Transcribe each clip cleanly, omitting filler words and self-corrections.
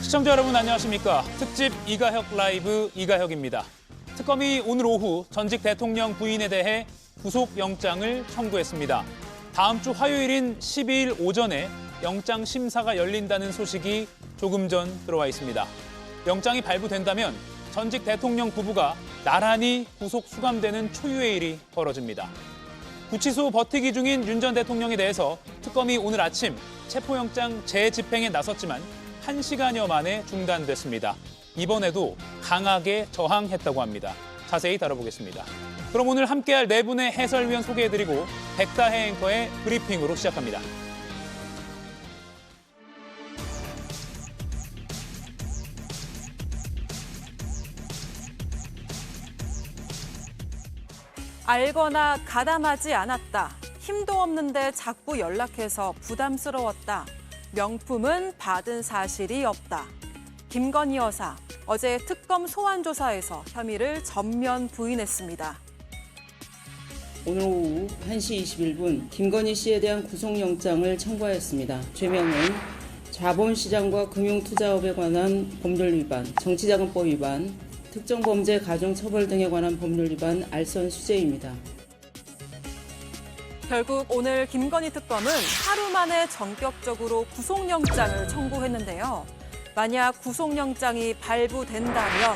시청자 여러분 안녕하십니까. 특집 이가혁 라이브 이가혁입니다. 특검이 오늘 오후 전직 대통령 부인에 대해 구속영장을 청구했습니다. 다음 주 화요일인 12일 오전에 영장 심사가 열린다는 소식이 조금 전 들어와 있습니다. 영장이 발부된다면 전직 대통령 부부가 나란히 구속 수감되는 초유의 일이 벌어집니다. 구치소 버티기 중인 윤 전 대통령에 대해서 특검이 오늘 아침 체포영장 재집행에 나섰지만 1시간여 만에 중단됐습니다. 이번에도 강하게 저항했다고 합니다. 자세히 다뤄보겠습니다. 그럼 오늘 함께할 네 분의 해설위원 소개해드리고 백다혜 앵커의 브리핑으로 시작합니다. 알거나 가담하지 않았다. 힘도 없는데 자꾸 연락해서 부담스러웠다. 명품은 받은 사실이 없다. 김건희 여사, 어제 특검 소환 조사에서 혐의를 전면 부인했습니다. 오늘 오후 1시 21분 김건희 씨에 대한 구속영장을 청구하였습니다. 죄명은 자본시장과 금융투자업에 관한 법률 위반, 정치자금법 위반, 특정범죄 가중처벌 등에 관한 법률 위반 알선 수재입니다. 결국 오늘 김건희 특검은 하루 만에 전격적으로 구속영장을 청구했는데요. 만약 구속영장이 발부된다면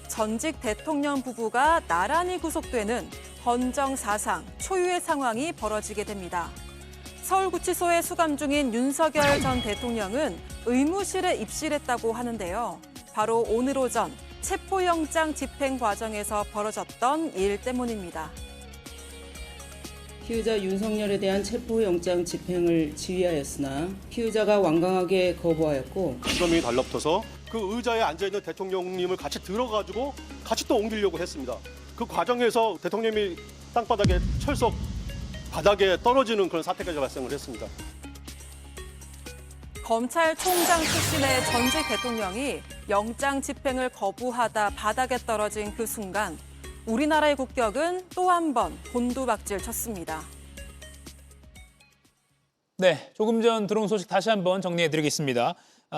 전직 대통령 부부가 나란히 구속되는 헌정사상 초유의 상황이 벌어지게 됩니다. 서울구치소에 수감 중인 윤석열 전 대통령은 의무실에 입실했다고 하는데요. 바로 오늘 오전 체포영장 집행 과정에서 벌어졌던 일 때문입니다. 피의자 윤석열에 대한 체포영장 집행을 지휘하였으나 피의자가 완강하게 거부하였고 특검이 달라붙어서 그 의자에 앉아있는 대통령님을 같이 들어가지고 같이 또 옮기려고 했습니다. 그 과정에서 대통령이 땅바닥에 철석 바닥에 떨어지는 그런 사태까지 발생을 했습니다. 검찰총장 출신의 전직 대통령이 영장 집행을 거부하다 바닥에 떨어진 그 순간 우리나라의 국격은 또 한 번 곤두박질 쳤습니다. 네, 조금 전 들어온 소식 다시 한번 정리해드리겠습니다.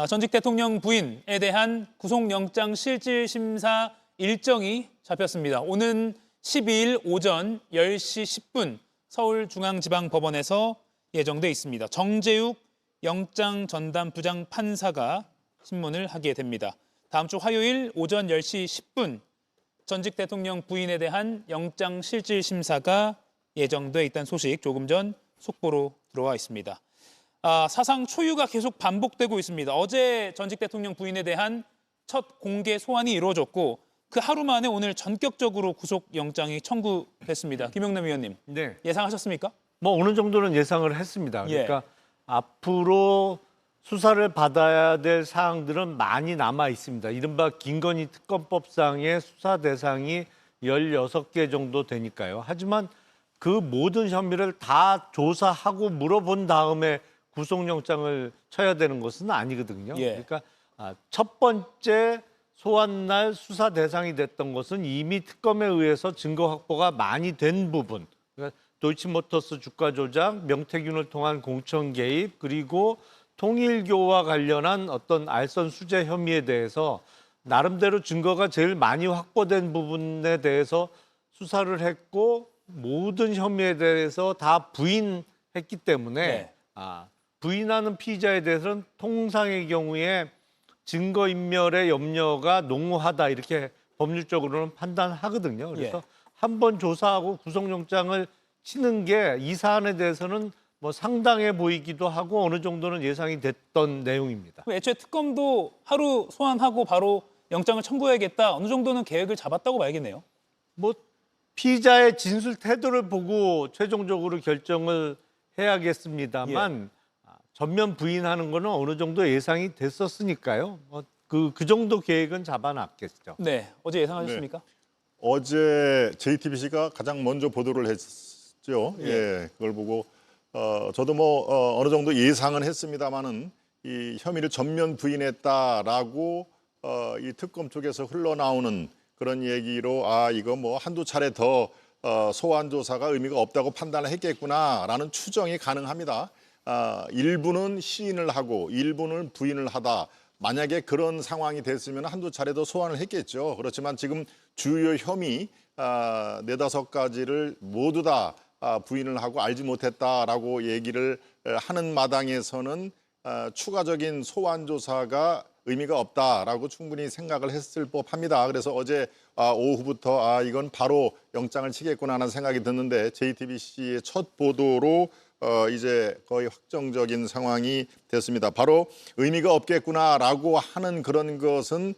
전직 대통령 부인에 대한 구속영장 실질심사 일정이 잡혔습니다. 오는 12일 오전 10시 10분 서울중앙지방법원에서 예정돼 있습니다. 정재욱 영장 전담 부장 판사가 신문을 하게 됩니다. 다음 주 화요일 오전 10시 10분 전직 대통령 부인에 대한 영장 실질 심사가 예정돼 있다는 소식 조금 전 속보로 들어와 있습니다. 사상 초유가 계속 반복되고 있습니다. 어제 전직 대통령 부인에 대한 첫 공개 소환이 이루어졌고 그 하루 만에 오늘 전격적으로 구속 영장이 청구됐습니다. 김영남 위원님, 네. 예상하셨습니까? 뭐 어느 정도는 예상을 했습니다. 예. 그러니까 앞으로 수사를 받아야 될 사항들은 많이 남아 있습니다. 이른바 김건희 특검법상의 수사 대상이 16개 정도 되니까요. 하지만 그 모든 혐의를 다 조사하고 물어본 다음에 구속영장을 쳐야 되는 것은 아니거든요. 예. 그러니까 첫 번째 소환 날 수사 대상이 됐던 것은 이미 특검에 의해서 증거 확보가 많이 된 부분. 그러니까 도이치모터스 주가 조작, 명태균을 통한 공천 개입, 그리고 통일교와 관련한 어떤 알선 수재 혐의에 대해서 나름대로 증거가 제일 많이 확보된 부분에 대해서 수사를 했고 모든 혐의에 대해서 다 부인했기 때문에 네. 부인하는 피의자에 대해서는 통상의 경우에 증거인멸의 염려가 농후하다 이렇게 법률적으로는 판단하거든요. 그래서 예. 한번 조사하고 구속영장을 치는 게 이 사안에 대해서는 뭐 상당해 보이기도 하고 어느 정도는 예상이 됐던 내용입니다. 애초에 특검도 하루 소환하고 바로 영장을 청구해야겠다. 어느 정도는 계획을 잡았다고 봐야겠네요. 뭐 피의자의 진술 태도를 보고 최종적으로 결정을 해야겠습니다만 전면 부인하는 거는 어느 정도 예상이 됐었으니까요. 그 정도 계획은 잡아놨겠죠. 네, 어제 예상하셨습니까? 네. 어제 JTBC가 가장 먼저 보도를 했죠. 예, 그걸 보고 저도 뭐 어느 정도 예상은 했습니다만은 이 혐의를 전면 부인했다라고 이 특검 쪽에서 흘러나오는 그런 얘기로 이거 뭐 한두 차례 더 소환 조사가 의미가 없다고 판단을 했겠구나라는 추정이 가능합니다. 일부는 시인을 하고 일부는 부인을 하다. 만약에 그런 상황이 됐으면 한두 차례 더 소환을 했겠죠. 그렇지만 지금 주요 혐의 4-5가지를 모두 다 부인을 하고 알지 못했다라고 얘기를 하는 마당에서는 추가적인 소환 조사가 의미가 없다라고 충분히 생각을 했을 법합니다. 그래서 어제 오후부터 이건 바로 영장을 치겠구나 하는 생각이 드는데 JTBC의 첫 보도로 이제 거의 확정적인 상황이 됐습니다. 바로 의미가 없겠구나라고 하는 그런 것은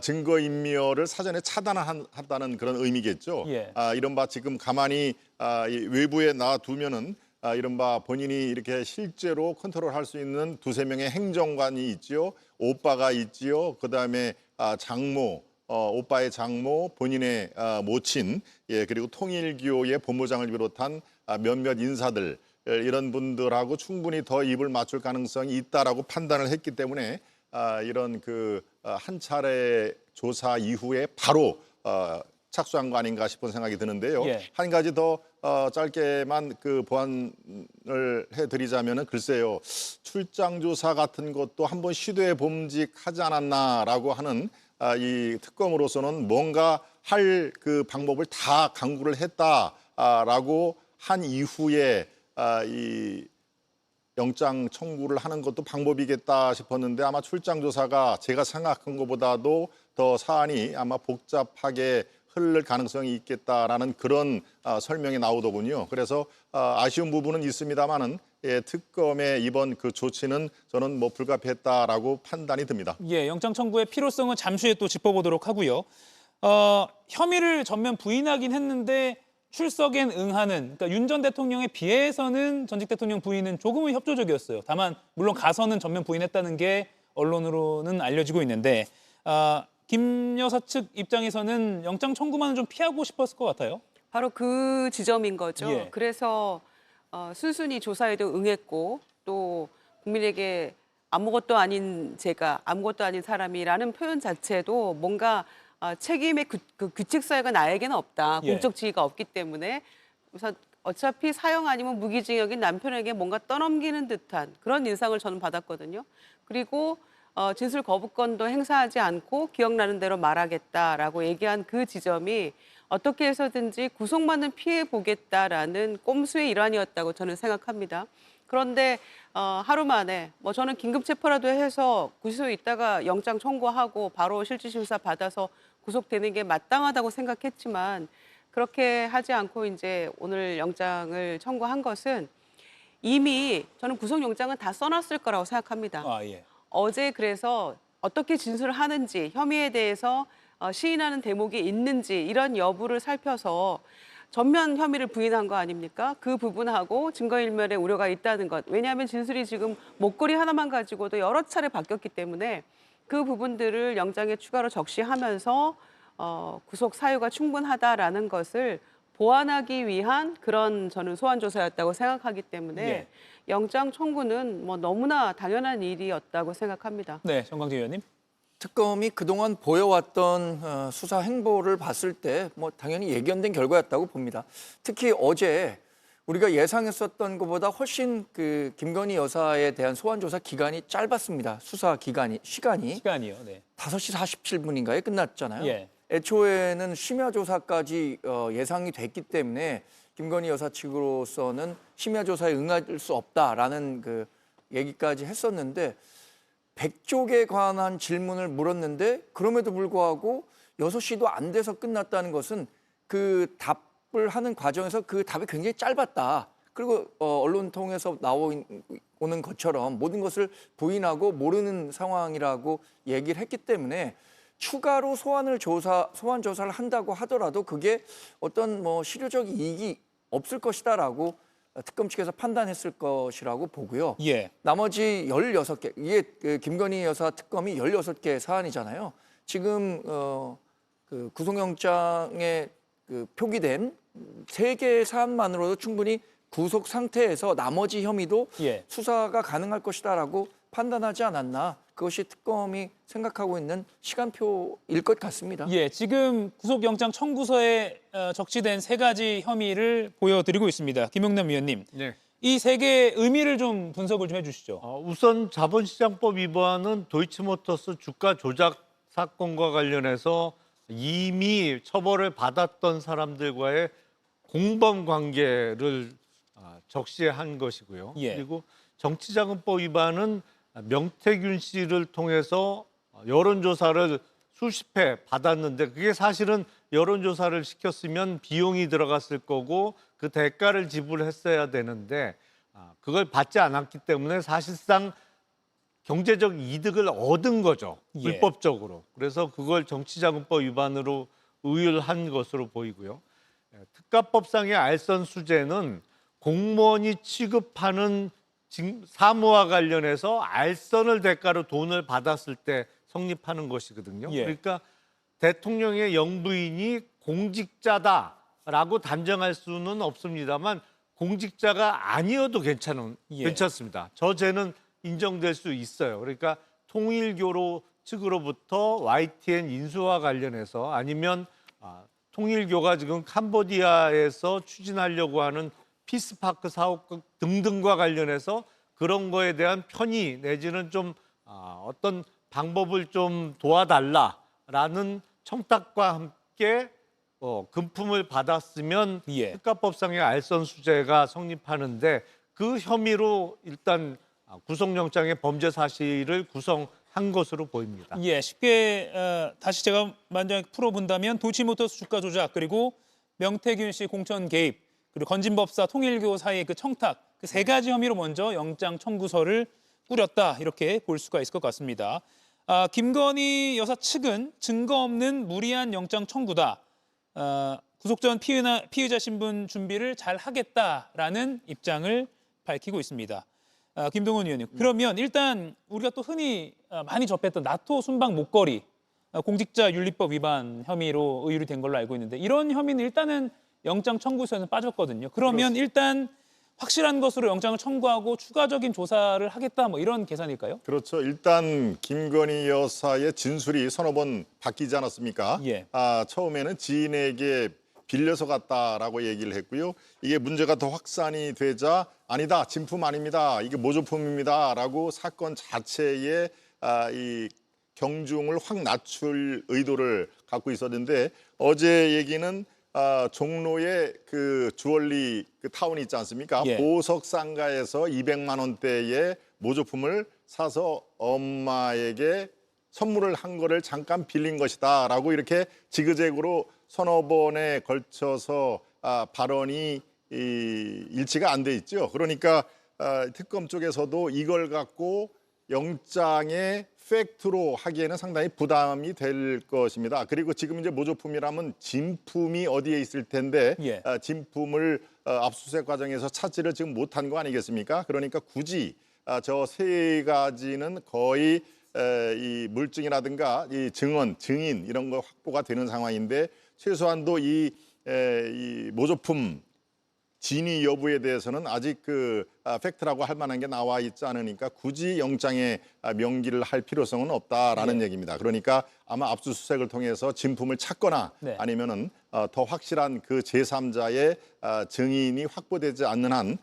증거인멸을 사전에 차단한다는 그런 의미겠죠. 예. 이른바 지금 가만히 이 외부에 놔두면은 이른바 본인이 이렇게 실제로 컨트롤할 수 있는 2-3명의 행정관이 있지요. 오빠가 있지요. 그다음에 장모, 오빠의 장모, 본인의 모친, 그리고 통일교의 본부장을 비롯한 몇몇 인사들 이런 분들하고 충분히 더 입을 맞출 가능성이 있다라고 판단을 했기 때문에 이런 한 차례 조사 이후에 바로 착수한 거 아닌가 싶은 생각이 드는데요. 예. 한 가지 더 짧게만 보완을 해드리자면은 글쎄요, 출장 조사 같은 것도 한번 시도해 봄직하지 않았나라고 하는 이 특검으로서는 뭔가 할 방법을 다 강구를 했다라고 한 이후에 이 영장 청구를 하는 것도 방법이겠다 싶었는데 아마 출장 조사가 제가 생각한 것보다도 더 사안이 아마 복잡하게 흐를 가능성이 있겠다라는 그런 설명이 나오더군요. 그래서 아쉬운 부분은 있습니다만은 특검의 이번 조치는 저는 불가피했다라고 판단이 듭니다. 예, 영장 청구의 필요성은 잠시 후에 또 짚어보도록 하고요. 혐의를 전면 부인하긴 했는데 출석엔 응하는, 그러니까 윤 전 대통령에 비해서는 전직 대통령 부인은 조금은 협조적이었어요. 다만 물론 가서는 전면 부인했다는 게 언론으로는 알려지고 있는데 김 여사 측 입장에서는 영장 청구만은 좀 피하고 싶었을 것 같아요. 바로 그 지점인 거죠. 예. 그래서 순순히 조사에도 응했고 또 국민에게 아무것도 아닌 제가, 아무것도 아닌 사람이라는 표현 자체도 뭔가 책임의 규칙 사유가 나에게는 없다. 예. 공적 지위가 없기 때문에 우선 어차피 사형 아니면 무기징역인 남편에게 뭔가 떠넘기는 듯한 그런 인상을 저는 받았거든요. 그리고 진술 거부권도 행사하지 않고 기억나는 대로 말하겠다라고 얘기한 그 지점이 어떻게 해서든지 구속만은 피해 보겠다라는 꼼수의 일환이었다고 저는 생각합니다. 그런데 하루 만에 저는 긴급 체포라도 해서 구치소에 있다가 영장 청구하고 바로 실질심사 받아서 구속되는 게 마땅하다고 생각했지만 그렇게 하지 않고 이제 오늘 영장을 청구한 것은 이미 저는 구속영장은 다 써놨을 거라고 생각합니다. 예. 어제 그래서 어떻게 진술을 하는지 혐의에 대해서 시인하는 대목이 있는지 이런 여부를 살펴서 전면 혐의를 부인한 거 아닙니까? 그 부분하고 증거인멸의 우려가 있다는 것. 왜냐하면 진술이 지금 목걸이 하나만 가지고도 여러 차례 바뀌었기 때문에 그 부분들을 영장에 추가로 적시하면서 구속 사유가 충분하다라는 것을 보완하기 위한 그런 저는 소환 조사였다고 생각하기 때문에 예. 영장 청구는 너무나 당연한 일이었다고 생각합니다. 네, 정광재 의원님. 특검이 그동안 보여왔던 수사 행보를 봤을 때 당연히 예견된 결과였다고 봅니다. 특히 어제 우리가 예상했었던 것보다 훨씬 김건희 여사에 대한 소환 조사 기간이 짧았습니다. 수사 시간이요. 네. 5시 47분인가에 끝났잖아요. 예. 애초에는 심야 조사까지 예상이 됐기 때문에 김건희 여사 측으로서는 심야 조사에 응할 수 없다라는 얘기까지 했었는데 100쪽에 관한 질문을 물었는데 그럼에도 불구하고 6시도 안 돼서 끝났다는 것은 그 답을 하는 과정에서 그 답이 굉장히 짧았다. 그리고 언론 통해서 나오는 것처럼 모든 것을 부인하고 모르는 상황이라고 얘기를 했기 때문에 추가로 소환 조사를 한다고 하더라도 그게 어떤 실효적 이익이 없을 것이다라고 특검 측에서 판단했을 것이라고 보고요. 예. 나머지 16개, 이게 김건희 여사 특검이 16개 사안이잖아요. 지금 구속영장에 표기된 3개의 사안만으로도 충분히 구속 상태에서 나머지 혐의도 예. 수사가 가능할 것이다라고 판단하지 않았나. 그것이 특검이 생각하고 있는 시간표일 것 같습니다. 예, 지금 구속영장 청구서에 적시된 3가지 혐의를 보여드리고 있습니다. 김용남 위원님. 네. 이 세 개의 의미를 좀 분석을 좀 해주시죠. 우선 자본시장법 위반은 도이치모터스 주가 조작 사건과 관련해서 이미 처벌을 받았던 사람들과의 공범 관계를 적시한 것이고요. 예. 그리고 정치자금법 위반은 명태균 씨를 통해서 여론조사를 수십 회 받았는데 그게 사실은 여론조사를 시켰으면 비용이 들어갔을 거고 그 대가를 지불했어야 되는데 그걸 받지 않았기 때문에 사실상 경제적 이득을 얻은 거죠. 예. 불법적으로. 그래서 그걸 정치자금법 위반으로 의율한 것으로 보이고요. 특가법상의 알선 수재는 공무원이 취급하는 사무와 관련해서 알선을 대가로 돈을 받았을 때 성립하는 것이거든요. 예. 그러니까 대통령의 영부인이 공직자다라고 단정할 수는 없습니다만 공직자가 아니어도 예. 괜찮습니다. 저 죄는 인정될 수 있어요. 그러니까 통일교로 측으로부터 YTN 인수와 관련해서 아니면 통일교가 지금 캄보디아에서 추진하려고 하는 피스파크 사업 등등과 관련해서 그런 거에 대한 편의 내지는 좀 어떤 방법을 좀 도와달라라는 청탁과 함께 금품을 받았으면 예. 특가법상의 알선 수재가 성립하는데 그 혐의로 일단 구속영장의 범죄 사실을 구성한 것으로 보입니다. 예, 쉽게 다시 제가 만약 풀어본다면 도이치모터스 주가 조작 그리고 명태균 씨 공천 개입 그리고 건진법사 통일교 사이의 그 청탁 그 세 가지 혐의로 먼저 영장 청구서를 꾸렸다 이렇게 볼 수가 있을 것 같습니다. 김건희 여사 측은 증거 없는 무리한 영장 청구다. 구속 전 피의자 신분 준비를 잘 하겠다라는 입장을 밝히고 있습니다. 김동훈 의원님, 그러면 일단 우리가 또 흔히 많이 접했던 나토 순방 목걸이 공직자윤리법 위반 혐의로 의율이 된 걸로 알고 있는데 이런 혐의는 일단은 영장 청구서에는 빠졌거든요. 그러면 일단 확실한 것으로 영장을 청구하고 추가적인 조사를 하겠다 뭐 이런 계산일까요? 그렇죠. 일단 김건희 여사의 진술이 서너 번 바뀌지 않았습니까? 예. 처음에는 지인에게 빌려서 갔다라고 얘기를 했고요. 이게 문제가 더 확산이 되자 아니다, 진품 아닙니다. 이게 모조품입니다라고 사건 자체에 이 경중을 확 낮출 의도를 갖고 있었는데 어제 얘기는 종로에 그 주얼리 그 타운이 있지 않습니까? 예. 보석 상가에서 200만 원대의 모조품을 사서 엄마에게 선물을 한 거를 잠깐 빌린 것이다라고 이렇게 지그재그로 서너 번에 걸쳐서 발언이 일치가 안 돼 있죠. 그러니까 특검 쪽에서도 이걸 갖고 영장의 팩트로 하기에는 상당히 부담이 될 것입니다. 그리고 지금 이제 모조품이라면 진품이 어디에 있을 텐데 예. 진품을 압수수색 과정에서 찾지를 지금 못한 거 아니겠습니까? 그러니까 굳이 저 세 가지는 거의 이 물증이라든가 이 증언, 증인 이런 거 확보가 되는 상황인데 최소한도 이 모조품 진위 여부에 대해서는 아직 그 팩트라고 할 만한 게 나와 있지 않으니까 굳이 영장에 명기를 할 필요성은 없다라는 얘기입니다. 그러니까 아마 압수수색을 통해서 진품을 찾거나 네. 아니면은 더 확실한 그 제3자의 증인이 확보되지 않는 한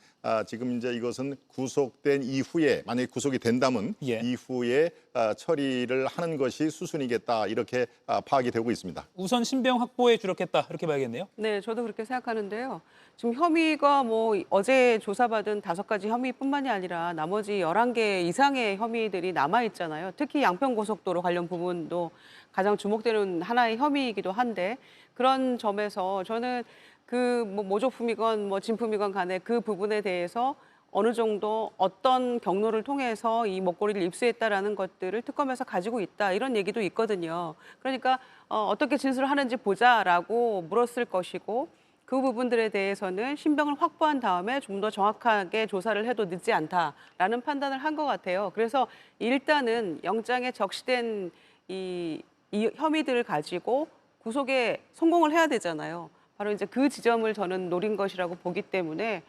지금 이제 이것은 구속된 이후에 만약에 구속이 된다면 예. 이후에 처리를 하는 것이 수순이겠다 이렇게 파악이 되고 있습니다. 우선 신병 확보에 주력했다 이렇게 봐야겠네요. 네, 저도 그렇게 생각하는데요. 지금 혐의가 뭐 어제 조사받은 5가지 혐의뿐만이 아니라 나머지 11개 이상의 혐의들이 남아 있잖아요. 특히 양평고속도로 관련 부분도 가장 주목되는 하나의 혐의이기도 한데 그런 점에서 저는 그 뭐 모조품이건 뭐 진품이건 간에 그 부분에 대해서 어느 정도 어떤 경로를 통해서 이 목걸이를 입수했다라는 것들을 특검에서 가지고 있다 이런 얘기도 있거든요. 그러니까 어떻게 진술을 하는지 보자라고 물었을 것이고 그 부분들에 대해서는 신병을 확보한 다음에 좀 더 정확하게 조사를 해도 늦지 않다라는 판단을 한 것 같아요. 그래서 일단은 영장에 적시된 이 혐의들을 가지고 구속에 성공을 해야 되잖아요. 바로 이제 그 지점을 저는 노린 것이라고 보기 때문에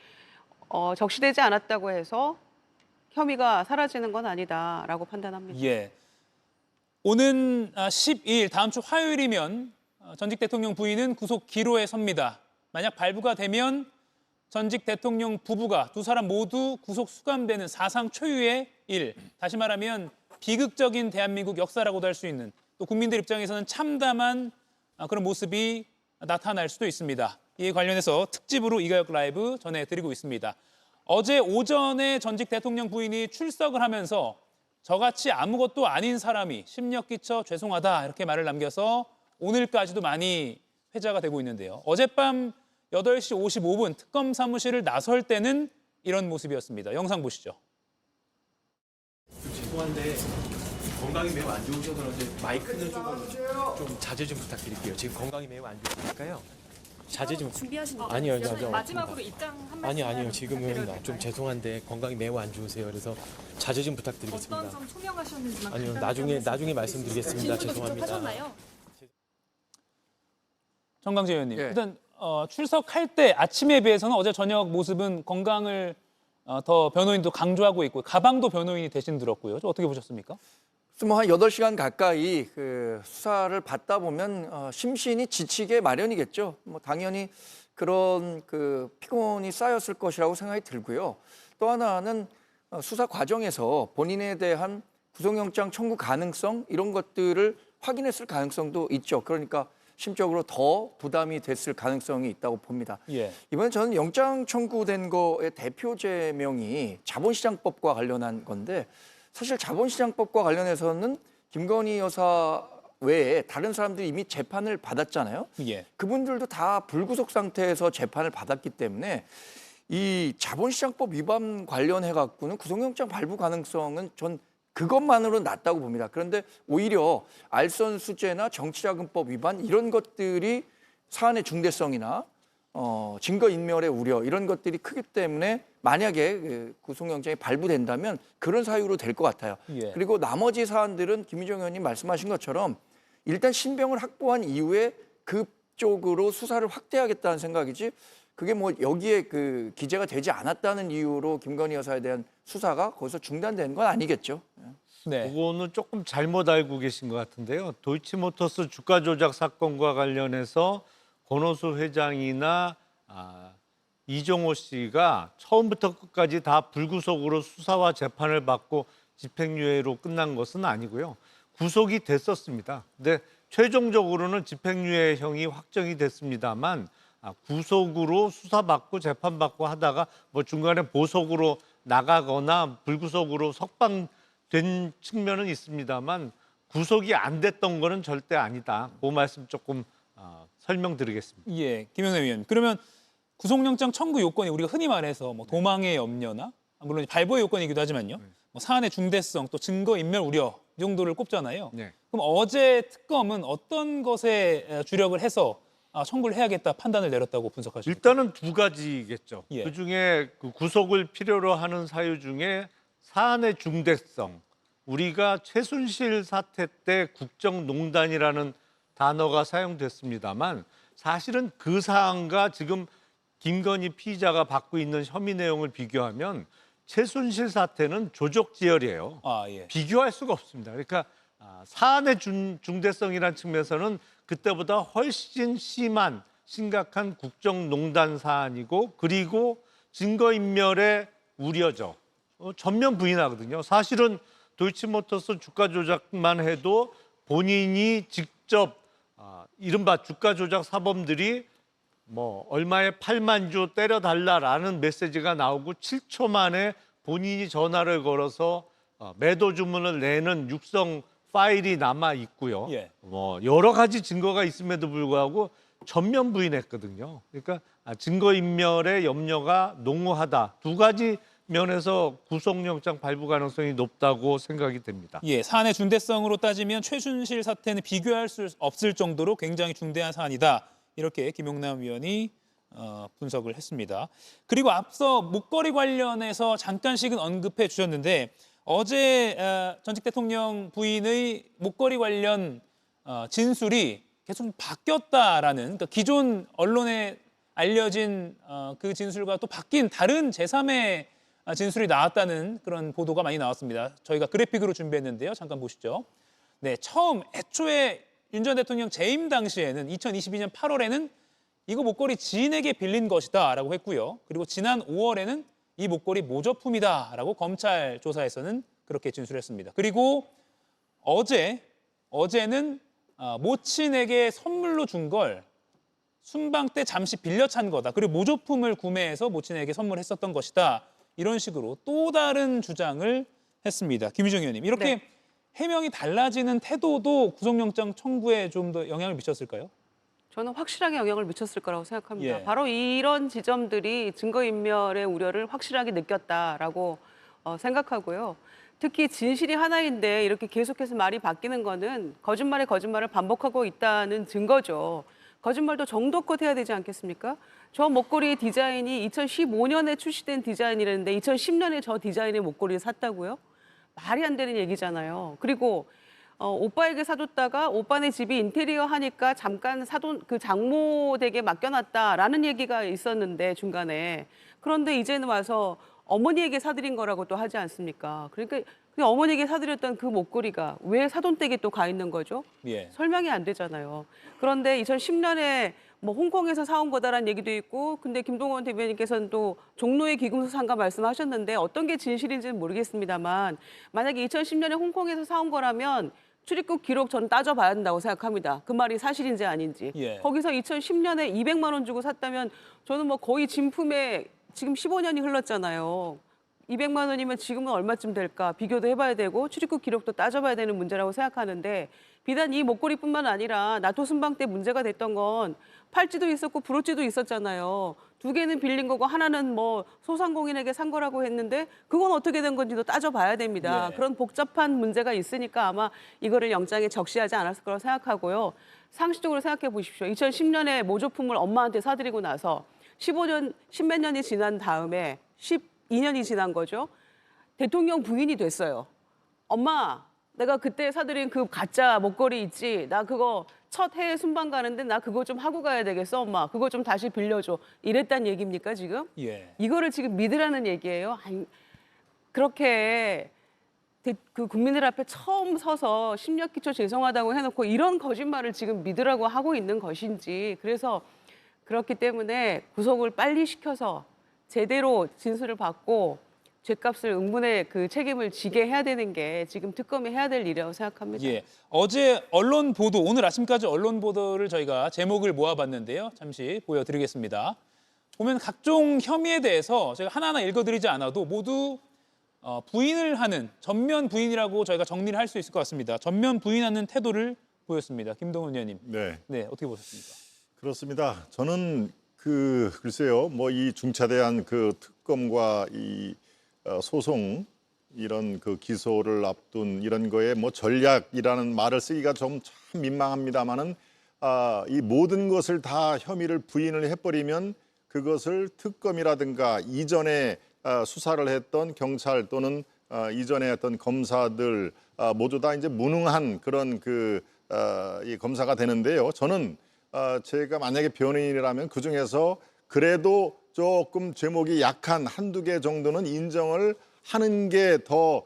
적시되지 않았다고 해서 혐의가 사라지는 건 아니다라고 판단합니다. 예. 오는 12일 다음 주 화요일이면 전직 대통령 부인은 구속 기로에 섭니다. 만약 발부가 되면 전직 대통령 부부가 두 사람 모두 구속 수감되는 사상 초유의 일. 다시 말하면 비극적인 대한민국 역사라고도 할 수 있는, 또 국민들 입장에서는 참담한 그런 모습이 나타날 수도 있습니다. 이에 관련해서 특집으로 이가역 라이브 전해드리고 있습니다. 어제 오전에 전직 대통령 부인이 출석을 하면서 저같이 아무것도 아닌 사람이 심력 끼쳐 죄송하다 이렇게 말을 남겨서 오늘까지도 많이 회자가 되고 있는데요. 어젯밤 8시 55분 특검 사무실을 나설 때는 이런 모습이었습니다. 영상 보시죠. 죄송한데 건강이 매우 안 좋으셔서 그런데 마이크는 좀 자제 좀 부탁드릴게요. 지금 건강이 매우 안 좋으니까요. 자제 좀 준비하신 거 아니요, 아니요. 마지막으로 입장 한 말씀 아니요. 지금은 좀 죄송한데 건강이 매우 안 좋으세요. 그래서 자제 좀 부탁드리겠습니다. 어떤 점 소명하셨는지만 아니요, 간단하게 나중에 말씀드리겠습니다. 질문도 죄송합니다. 직접 하셨나요? 정강재 의원님, 예. 일단 출석할 때 아침에 비해서는 어제 저녁 모습은 건강을 더 변호인도 강조하고 있고 가방도 변호인이 대신 들었고요. 좀 어떻게 보셨습니까? 그래서 뭐 한 8시간 가까이 그 수사를 받다 보면 심신이 지치게 마련이겠죠. 뭐 당연히 그런 그 피곤이 쌓였을 것이라고 생각이 들고요. 또 하나는 수사 과정에서 본인에 대한 구속영장 청구 가능성 이런 것들을 확인했을 가능성도 있죠. 그러니까 심적으로 더 부담이 됐을 가능성이 있다고 봅니다. 예. 이번에 저는 영장 청구된 거의 대표 제명이 자본시장법과 관련한 건데 사실 자본시장법과 관련해서는 김건희 여사 외에 다른 사람들이 이미 재판을 받았잖아요. 예. 그분들도 다 불구속 상태에서 재판을 받았기 때문에 이 자본시장법 위반 관련해 갖고는 구속영장 발부 가능성은 전 그것만으로 낮다고 봅니다. 그런데 오히려 알선수재나 정치자금법 위반 이런 것들이 사안의 중대성이나 증거인멸의 우려 이런 것들이 크기 때문에 만약에 그 구속영장이 발부된다면 그런 사유로 될 것 같아요. 예. 그리고 나머지 사안들은 김희정 의원님 말씀하신 것처럼 일단 신병을 확보한 이후에 그쪽으로 수사를 확대하겠다는 생각이지 그게 뭐 여기에 그 기재가 되지 않았다는 이유로 김건희 여사에 대한 수사가 거기서 중단된 건 아니겠죠. 네. 그거는 조금 잘못 알고 계신 것 같은데요. 도이치모터스 주가 조작 사건과 관련해서 권오수 회장이나 이종호 씨가 처음부터 끝까지 다 불구속으로 수사와 재판을 받고 집행유예로 끝난 것은 아니고요. 구속이 됐었습니다. 근데 최종적으로는 집행유예형이 확정이 됐습니다만 구속으로 수사받고 재판받고 하다가 뭐 중간에 보석으로 나가거나 불구속으로 석방된 측면은 있습니다만 구속이 안 됐던 거는 절대 아니다. 그 말씀 조금 설명드리겠습니다. 예, 김영남 의원. 그러면 구속영장 청구 요건이 우리가 흔히 말해서 뭐 도망의 염려나 물론 발부의 요건이기도 하지만요. 뭐 사안의 중대성 또 증거인멸 우려 이 정도를 꼽잖아요. 네. 그럼 어제 특검은 어떤 것에 주력을 해서 청구를 해야겠다 판단을 내렸다고 분석하십니까? 일단은 두 가지겠죠. 예. 그중에 그 구속을 필요로 하는 사유 중에 사안의 중대성. 우리가 최순실 사태 때 국정농단이라는 단어가 사용됐습니다만 사실은 그 사안과 지금 김건희 피의자가 받고 있는 혐의 내용을 비교하면 최순실 사태는 조족지혈이에요. 예. 비교할 수가 없습니다. 그러니까 사안의 중대성이라는 측면에서는 그때보다 훨씬 심각한 국정농단 사안이고 그리고 증거인멸의 우려죠. 전면 부인하거든요. 사실은 도이치모터스 주가 조작만 해도 본인이 직접 이른바 주가 조작 사범들이 뭐 얼마에 8만 주 때려달라라는 메시지가 나오고 7초 만에 본인이 전화를 걸어서 매도 주문을 내는 육성 파일이 남아 있고요. 예. 뭐 여러 가지 증거가 있음에도 불구하고 전면 부인했거든요. 그러니까 증거인멸의 염려가 농후하다. 두 가지 면에서 구속영장 발부 가능성이 높다고 생각이 됩니다. 예, 사안의 중대성으로 따지면 최순실 사태는 비교할 수 없을 정도로 굉장히 중대한 사안이다. 이렇게 김용남 위원이 분석을 했습니다. 그리고 앞서 목걸이 관련해서 잠깐씩은 언급해 주셨는데 어제 전직 대통령 부인의 목걸이 관련 진술이 계속 바뀌었다라는 그러니까 기존 언론에 알려진 그 진술과 또 바뀐 다른 제3의 진술이 나왔다는 그런 보도가 많이 나왔습니다. 저희가 그래픽으로 준비했는데요. 잠깐 보시죠. 네, 애초에 윤 전 대통령 재임 당시에는 2022년 8월에는 이거 목걸이 지인에게 빌린 것이다라고 했고요. 그리고 지난 5월에는 이 목걸이 모조품이다라고 검찰 조사에서는 그렇게 진술했습니다. 그리고 어제는 모친에게 선물로 준 걸 순방 때 잠시 빌려 찬 거다. 그리고 모조품을 구매해서 모친에게 선물했었던 것이다. 이런 식으로 또 다른 주장을 했습니다. 김유정 의원님, 이렇게 네. 해명이 달라지는 태도도 구속영장 청구에 좀 더 영향을 미쳤을까요? 저는 확실하게 영향을 미쳤을 거라고 생각합니다. 예. 바로 이런 지점들이 증거인멸의 우려를 확실하게 느꼈다라고 생각하고요. 특히 진실이 하나인데 이렇게 계속해서 말이 바뀌는 거는 거짓말에 거짓말을 반복하고 있다는 증거죠. 거짓말도 정도껏 해야 되지 않겠습니까? 저 목걸이 디자인이 2015년에 출시된 디자인이라는데 2010년에 저 디자인의 목걸이를 샀다고요? 말이 안 되는 얘기잖아요. 그리고 오빠에게 사줬다가 오빠네 집이 인테리어 하니까 잠깐 사돈 그 장모 댁에 맡겨놨다라는 얘기가 있었는데 중간에. 그런데 이제는 와서 어머니에게 사드린 거라고 또 하지 않습니까? 그러니까 그 어머니에게 사드렸던 그 목걸이가 왜 사돈댁에 또 가 있는 거죠? 예. 설명이 안 되잖아요. 그런데 2010년에 뭐 홍콩에서 사온 거다라는 얘기도 있고, 근데 김동원 대변인께서는 또 종로의 귀금속 상가 말씀하셨는데 어떤 게 진실인지는 모르겠습니다만 만약에 2010년에 홍콩에서 사온 거라면 출입국 기록 저는 따져봐야 한다고 생각합니다. 그 말이 사실인지 아닌지. 예. 거기서 2010년에 200만 원 주고 샀다면 저는 뭐 거의 진품에 지금 15년이 흘렀잖아요. 200만 원이면 지금은 얼마쯤 될까 비교도 해봐야 되고 출입국 기록도 따져봐야 되는 문제라고 생각하는데 비단 이 목걸이뿐만 아니라 나토 순방 때 문제가 됐던 건 팔찌도 있었고 브로치도 있었잖아요. 두 개는 빌린 거고 하나는 뭐 소상공인에게 산 거라고 했는데 그건 어떻게 된 건지도 따져봐야 됩니다. 예. 그런 복잡한 문제가 있으니까 아마 이거를 영장에 적시하지 않았을 거라고 생각하고요. 상식적으로 생각해 보십시오. 2010년에 모조품을 엄마한테 사드리고 나서 15년, 10몇 년이 지난 다음에 12년이 지난 거죠. 대통령 부인이 됐어요. 엄마, 내가 그때 사드린 그 가짜 목걸이 있지? 나 그거 첫 해외 순방 가는데 나 그거 좀 하고 가야 되겠어, 엄마. 그거 좀 다시 빌려줘. 이랬단 얘기입니까, 지금? 예. 이거를 지금 믿으라는 얘기예요. 아니, 그렇게 그 국민들 앞에 처음 서서 심력기초 죄송하다고 해놓고 이런 거짓말을 지금 믿으라고 하고 있는 것인지. 그래서 그렇기 때문에 구속을 빨리 시켜서 제대로 진술을 받고 죗값을 응분의 그 책임을 지게 해야 되는 게 지금 특검이 해야 될 일이라고 생각합니다. 예. 어제 언론 보도, 오늘 아침까지 언론 보도를 저희가 제목을 모아봤는데요. 잠시 보여드리겠습니다. 보면 각종 혐의에 대해서 제가 하나하나 읽어드리지 않아도 모두 부인을 하는, 전면 부인이라고 저희가 정리를 할 수 있을 것 같습니다. 전면 부인하는 태도를 보였습니다. 김동훈 의원님. 네. 네, 어떻게 보셨습니까? 그렇습니다. 저는 글쎄요, 뭐 이 중차대한 그 특검과 이 소송 이런 그 기소를 앞둔 이런 거에 뭐 전략이라는 말을 쓰기가 좀 참 민망합니다만은 이 모든 것을 다 혐의를 부인을 해버리면 그것을 특검이라든가 이전에 수사를 했던 경찰 또는 이전에 했던 검사들 모두 다 이제 무능한 그런 이 검사가 되는데요. 저는 제가 만약에 변호인이라면 그중에서 그래도 조금 제목이 약한 한두 개 정도는 인정을 하는 게 더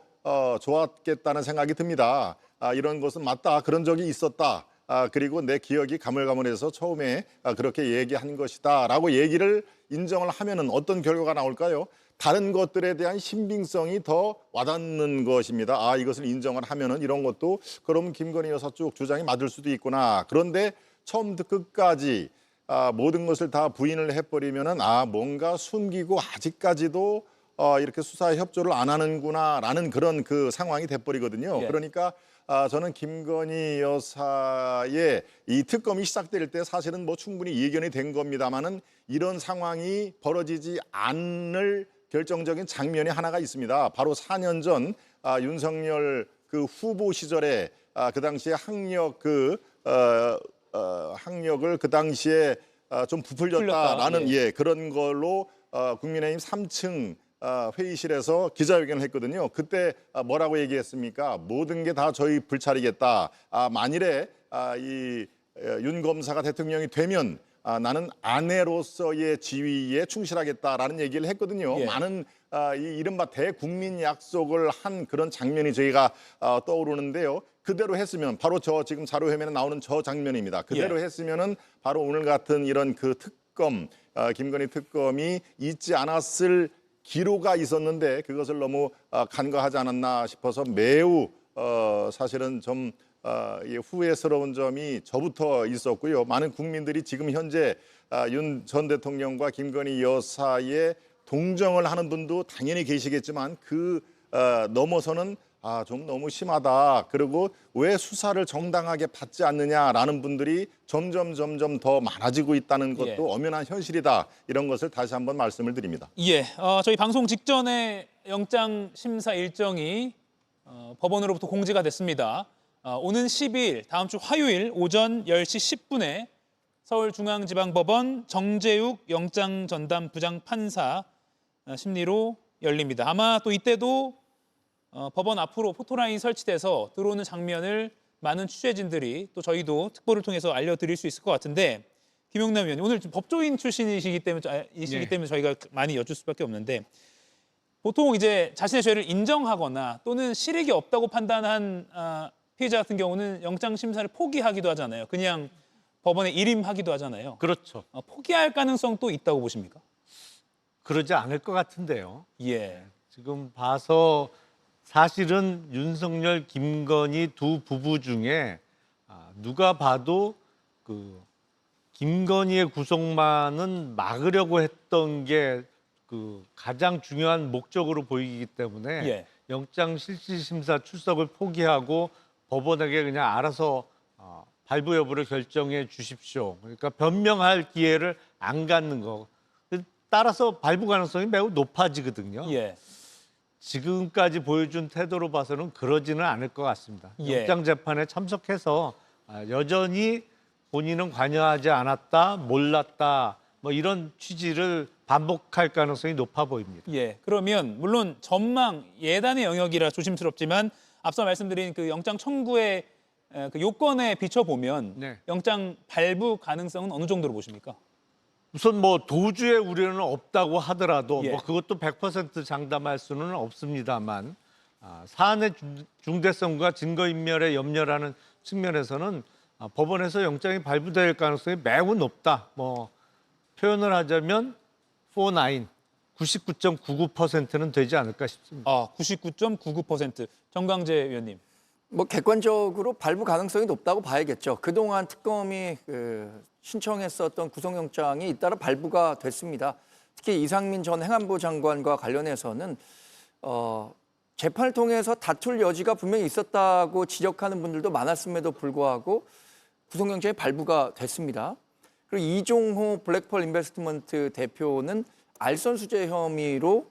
좋았겠다는 생각이 듭니다. 이런 것은 맞다. 그런 적이 있었다. 그리고 내 기억이 가물가물해서 처음에 그렇게 얘기한 것이다. 라고 얘기를 인정을 하면은 어떤 결과가 나올까요? 다른 것들에 대한 신빙성이 더 와닿는 것입니다. 이것을 인정을 하면은 이런 것도 그럼 김건희 여사 쪽 주장이 맞을 수도 있구나. 그런데 처음부터 끝까지 모든 것을 다 부인을 해버리면은 뭔가 숨기고 아직까지도 이렇게 수사에 협조를 안 하는구나라는 그런 그 상황이 돼버리거든요. 예. 그러니까 저는 김건희 여사의 이 특검이 시작될 때 사실은 뭐 충분히 예견이 된 겁니다만은 이런 상황이 벌어지지 않을 결정적인 장면이 하나가 있습니다. 바로 4년 전 윤석열 그 후보 시절에 그 당시에 학력을 그 당시에 좀 부풀렸다라는 그런 걸로 국민의힘 3층 회의실에서 기자회견을 했거든요. 그때 뭐라고 얘기했습니까? 모든 게 다 저희 불찰이겠다. 만일에 이 윤 검사가 대통령이 되면 나는 아내로서의 지위에 충실하겠다라는 얘기를 했거든요. 예. 많은 이 이른바 대국민 약속을 한 그런 장면이 저희가 떠오르는데요. 그대로 했으면 바로 저 지금 자료 화면에 나오는 저 장면입니다. 그대로 했으면은 바로 오늘 같은 이런 그 특검, 김건희 특검이 있지 않았을 기로가 있었는데 그것을 너무 간과하지 않았나 싶어서 매우 사실은 좀 후회스러운 점이 저부터 있었고요. 많은 국민들이 지금 현재 윤 전 대통령과 김건희 여사의 동정을 하는 분도 당연히 계시겠지만 그 넘어서는 좀 너무 심하다. 그리고 왜 수사를 정당하게 받지 않느냐라는 분들이 점점 더 많아지고 있다는 것도 예. 엄연한 현실이다. 이런 것을 다시 한번 말씀을 드립니다. 예, 저희 방송 직전에 영장 심사 일정이 법원으로부터 공지가 됐습니다. 오는 12일 다음 주 화요일 오전 10시 10분에 서울중앙지방법원 정재욱 영장 전담 부장 판사 심리로 열립니다. 아마 또 이때도 법원 앞으로 포토라인이 설치돼서 들어오는 장면을 많은 취재진들이 또 저희도 특보를 통해서 알려드릴 수 있을 것 같은데 김용남 의원님 오늘 좀 법조인 출신이시기 때문에 저희가 많이 여쭐 수밖에 없는데 보통 이제 자신의 죄를 인정하거나 또는 실익이 없다고 판단한 피해자 같은 경우는 영장 심사를 포기하기도 하잖아요. 그냥 법원에 일임하기도 하잖아요. 그렇죠. 포기할 가능성도 있다고 보십니까? 그러지 않을 것 같은데요. 예. 지금 봐서 사실은 윤석열, 김건희 두 부부 중에 누가 봐도 그 김건희의 구속만은 막으려고 했던 게 그 가장 중요한 목적으로 보이기 때문에 예. 영장실질심사 출석을 포기하고 법원에게 그냥 알아서 발부 여부를 결정해 주십시오. 그러니까 변명할 기회를 안 갖는 거. 따라서 발부 가능성이 매우 높아지거든요. 예. 지금까지 보여준 태도로 봐서는 그러지는 않을 것 같습니다. 예. 영장 재판에 참석해서 여전히 본인은 관여하지 않았다, 몰랐다, 뭐 이런 취지를 반복할 가능성이 높아 보입니다. 예. 그러면 물론 전망 예단의 영역이라 조심스럽지만 앞서 말씀드린 그 영장 청구의 그 요건에 비춰보면 네. 영장 발부 가능성은 어느 정도로 보십니까? 우선 뭐 도주의 우려는 없다고 하더라도 예. 뭐 그것도 100% 장담할 수는 없습니다만 사안의 중대성과 증거인멸의 염려라는 측면에서는 법원에서 영장이 발부될 가능성이 매우 높다. 뭐 표현을 하자면 99.99%는 되지 않을까 싶습니다. 99.99%. 정강재 의원님. 뭐 객관적으로 발부 가능성이 높다고 봐야겠죠. 그동안 특검이 신청했었던 구속영장이 잇따라 발부가 됐습니다. 특히 이상민 전 행안부 장관과 관련해서는 재판을 통해서 다툴 여지가 분명히 있었다고 지적하는 분들도 많았음에도 불구하고 구속영장이 발부가 됐습니다. 그리고 이종호 블랙펄 인베스트먼트 대표는 알선수재 혐의로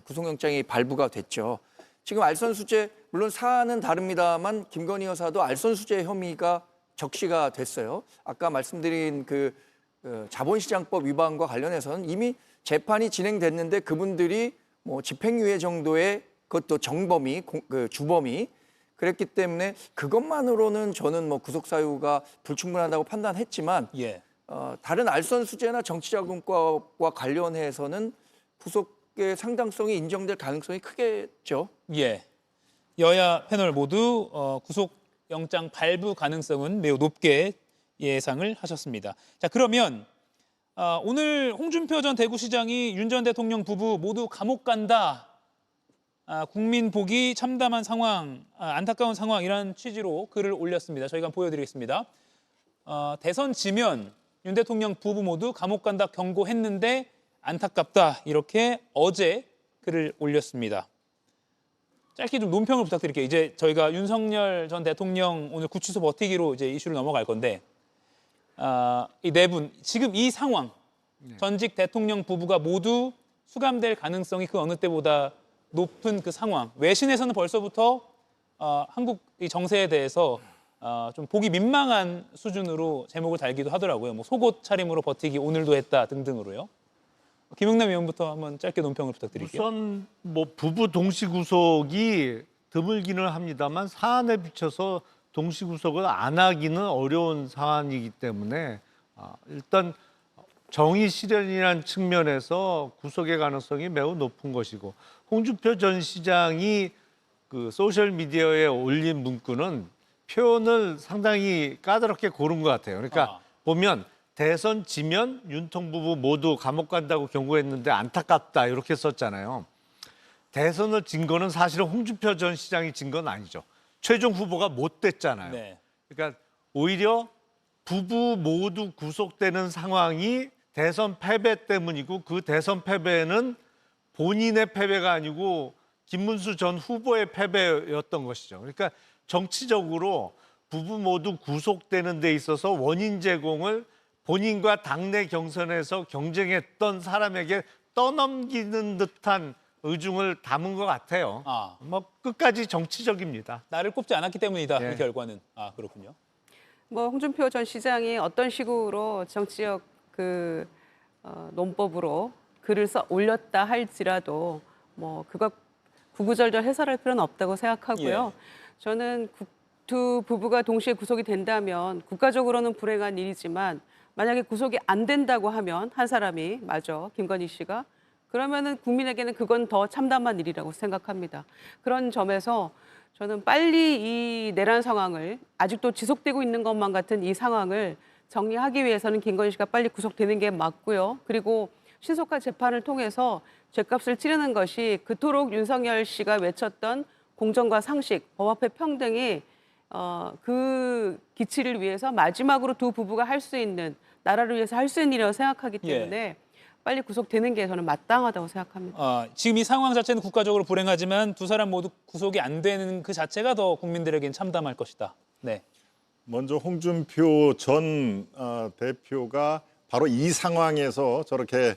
구속영장이 발부가 됐죠. 지금 알선수재 물론 사안은 다릅니다만 김건희 여사도 알선수재 혐의가 적시가 됐어요. 아까 말씀드린 그 자본시장법 위반과 관련해서는 이미 재판이 진행됐는데 그분들이 뭐 집행유예 정도의 그것도 정범이 주범이 그랬기 때문에 그것만으로는 저는 뭐 구속 사유가 불충분하다고 판단했지만 예. 다른 알선수재나 정치자금과와 관련해서는 구속의 상당성이 인정될 가능성이 크겠죠. 예. 여야 패널 모두 구속 영장 발부 가능성은 매우 높게 예상을 하셨습니다. 자, 그러면 오늘 홍준표 전 대구시장이 윤 전 대통령 부부 모두 감옥 간다. 국민 보기 참담한 상황, 안타까운 상황이라는 취지로 글을 올렸습니다. 저희가 보여드리겠습니다. 대선 지면 윤 대통령 부부 모두 감옥 간다 경고했는데 안타깝다. 이렇게 어제 글을 올렸습니다. 짧게 좀 논평을 부탁드릴게요. 이제 저희가 윤석열 전 대통령 오늘 구치소 버티기로 이제 이슈를 넘어갈 건데 이 네 분 지금 이 상황 전직 대통령 부부가 모두 수감될 가능성이 그 어느 때보다 높은 그 상황. 외신에서는 벌써부터 한국 이 정세에 대해서 좀 보기 민망한 수준으로 제목을 달기도 하더라고요. 뭐 속옷 차림으로 버티기 오늘도 했다 등등으로요. 김용남 의원부터 한번 짧게 논평을 부탁드릴게요. 우선 뭐 부부 동시 구속이 드물기는 합니다만 사안에 비춰서 동시 구속을 안 하기는 어려운 사안이기 때문에 일단 정의 실현이라는 측면에서 구속의 가능성이 매우 높은 것이고 홍준표 전 시장이 그 소셜 미디어에 올린 문구는 표현을 상당히 까다롭게 고른 것 같아요. 그러니까 보면 대선 지면 윤통 부부 모두 감옥 간다고 경고했는데 안타깝다 이렇게 썼잖아요. 대선을 진 거는 사실은 홍준표 전 시장이 진 건 아니죠. 최종 후보가 못 됐잖아요. 네. 그러니까 오히려 부부 모두 구속되는 상황이 대선 패배 때문이고 그 대선 패배는 본인의 패배가 아니고 김문수 전 후보의 패배였던 것이죠. 그러니까 정치적으로 부부 모두 구속되는 데 있어서 원인 제공을 본인과 당내 경선에서 경쟁했던 사람에게 떠넘기는 듯한 의중을 담은 것 같아요. 뭐 끝까지 정치적입니다. 나를 꼽지 않았기 때문이다. 네. 그 결과는. 그렇군요. 뭐 홍준표 전 시장이 어떤 식으로 정치적 그 논법으로 글을 올렸다 할지라도 뭐 그거 구구절절 해설할 필요는 없다고 생각하고요. 저는 두 부부가 동시에 구속이 된다면 국가적으로는 불행한 일이지만 만약에 구속이 안 된다고 하면 한 사람이 맞아 김건희 씨가 그러면은 국민에게는 그건 더 참담한 일이라고 생각합니다. 그런 점에서 저는 빨리 이 내란 상황을 아직도 지속되고 있는 것만 같은 이 상황을 정리하기 위해서는 김건희 씨가 빨리 구속되는 게 맞고요. 그리고 신속한 재판을 통해서 죗값을 치르는 것이 그토록 윤석열 씨가 외쳤던 공정과 상식, 법 앞의 평등이 그 기치를 위해서 마지막으로 두 부부가 할 수 있는 나라를 위해서 할 수 있는 일이라고 생각하기 때문에 빨리 구속되는 게 저는 마땅하다고 생각합니다. 지금 이 상황 자체는 국가적으로 불행하지만 두 사람 모두 구속이 안 되는 그 자체가 더 국민들에겐 참담할 것이다. 네. 먼저 홍준표 전 대표가 바로 이 상황에서 저렇게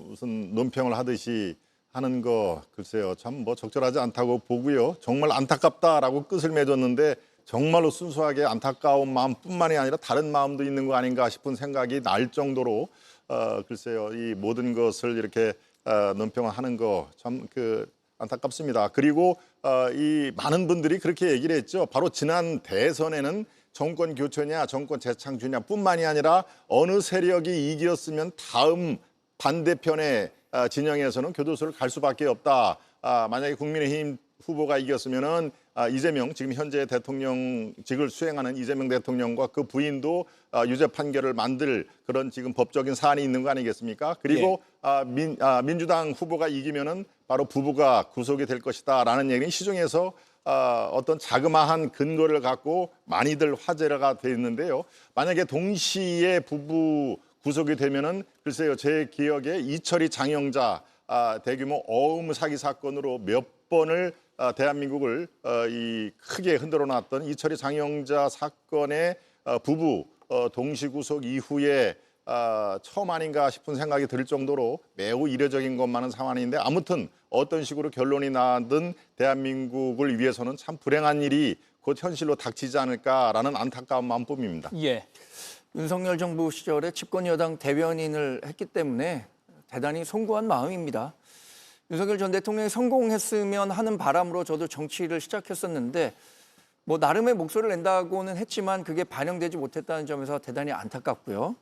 무슨 논평을 하듯이 하는 거 글쎄요 참 뭐 적절하지 않다고 보고요. 정말 안타깝다라고 끝을 맺었는데 정말로 순수하게 안타까운 마음뿐만이 아니라 다른 마음도 있는 거 아닌가 싶은 생각이 날 정도로 글쎄요 이 모든 것을 이렇게 논평을 하는 거 참 안타깝습니다. 그리고 이 많은 분들이 그렇게 얘기를 했죠. 바로 지난 대선에는 정권 교체냐 정권 재창출이냐 뿐만이 아니라 어느 세력이 이겼으면 다음 반대편의 진영에서는 교도소를 갈 수밖에 없다. 만약에 국민의힘 후보가 이겼으면은 이재명 지금 현재 대통령직을 수행하는 이재명 대통령과 그 부인도 유죄 판결을 만들 그런 지금 법적인 사안이 있는 거 아니겠습니까? 그리고 민주당 후보가 이기면은 바로 부부가 구속이 될 것이다라는 얘기는 시중에서 어떤 자그마한 근거를 갖고 많이들 화제가 돼 있는데요. 만약에 동시에 부부 구속이 되면은 글쎄요 제 기억에 이철희 장영자 대규모 어음 사기 사건으로 몇 번을 대한민국을 이 크게 흔들어 놨던 이철희 장영자 사건의 부부 동시 구속 이후에 처음 아닌가 싶은 생각이 들 정도로 매우 이례적인 것만은 상황인데 아무튼 어떤 식으로 결론이 나든 대한민국을 위해서는 참 불행한 일이 곧 현실로 닥치지 않을까라는 안타까운 마음뿐입니다. 예. 윤석열 정부 시절에 집권 여당 대변인을 했기 때문에 대단히 송구한 마음입니다. 윤석열 전 대통령이 성공했으면 하는 바람으로 저도 정치를 시작했었는데 뭐 나름의 목소리를 낸다고는 했지만 그게 반영되지 못했다는 점에서 대단히 안타깝고요.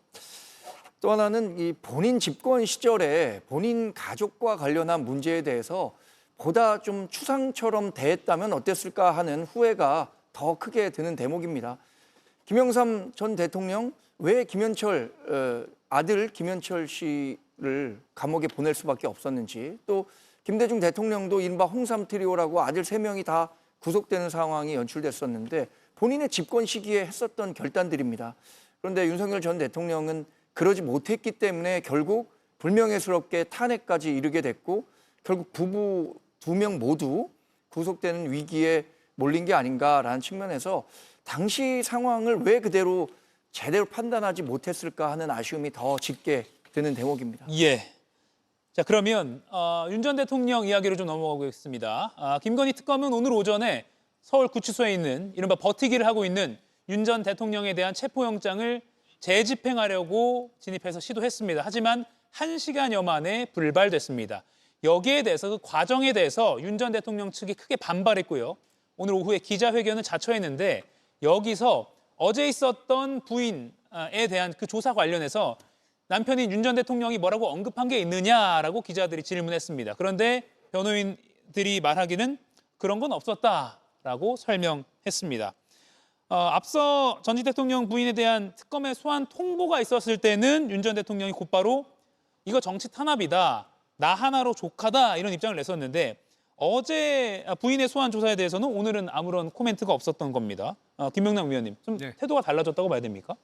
또 하나는 이 본인 집권 시절에 본인 가족과 관련한 문제에 대해서 보다 좀 추상처럼 대했다면 어땠을까 하는 후회가 더 크게 드는 대목입니다. 김영삼 전 대통령 왜 김현철 아들 김현철 씨를 감옥에 보낼 수밖에 없었는지 또 김대중 대통령도 이른바 홍삼 트리오라고 아들 3명이 다 구속되는 상황이 연출됐었는데 본인의 집권 시기에 했었던 결단들입니다. 그런데 윤석열 전 대통령은 그러지 못했기 때문에 결국 불명예스럽게 탄핵까지 이르게 됐고 결국 부부 2명 모두 구속되는 위기에 몰린 게 아닌가라는 측면에서 당시 상황을 왜 그대로 제대로 판단하지 못했을까 하는 아쉬움이 더 짙게 드는 대목입니다. 예. 자, 그러면 윤 전 대통령 이야기로 좀 넘어가겠습니다. 김건희 특검은 오늘 오전에 서울 구치소에 있는 이른바 버티기를 하고 있는 윤 전 대통령에 대한 체포영장을 재집행하려고 진입해서 시도했습니다. 하지만 1시간여 만에 불발됐습니다. 여기에 대해서 그 과정에 대해서 윤 전 대통령 측이 크게 반발했고요. 오늘 오후에 기자회견을 자처했는데 여기서 어제 있었던 부인에 대한 그 조사 관련해서 남편인 윤 전 대통령이 뭐라고 언급한 게 있느냐라고 기자들이 질문했습니다. 그런데 변호인들이 말하기는 그런 건 없었다라고 설명했습니다. 앞서 전직 대통령 부인에 대한 특검의 소환 통보가 있었을 때는 윤 전 대통령이 곧바로 이거 정치 탄압이다, 나 하나로 족하다 이런 입장을 냈었는데 어제 부인의 소환 조사에 대해서는 오늘은 아무런 코멘트가 없었던 겁니다. 김명남 위원님, 좀 네. 태도가 달라졌다고 봐야 됩니까?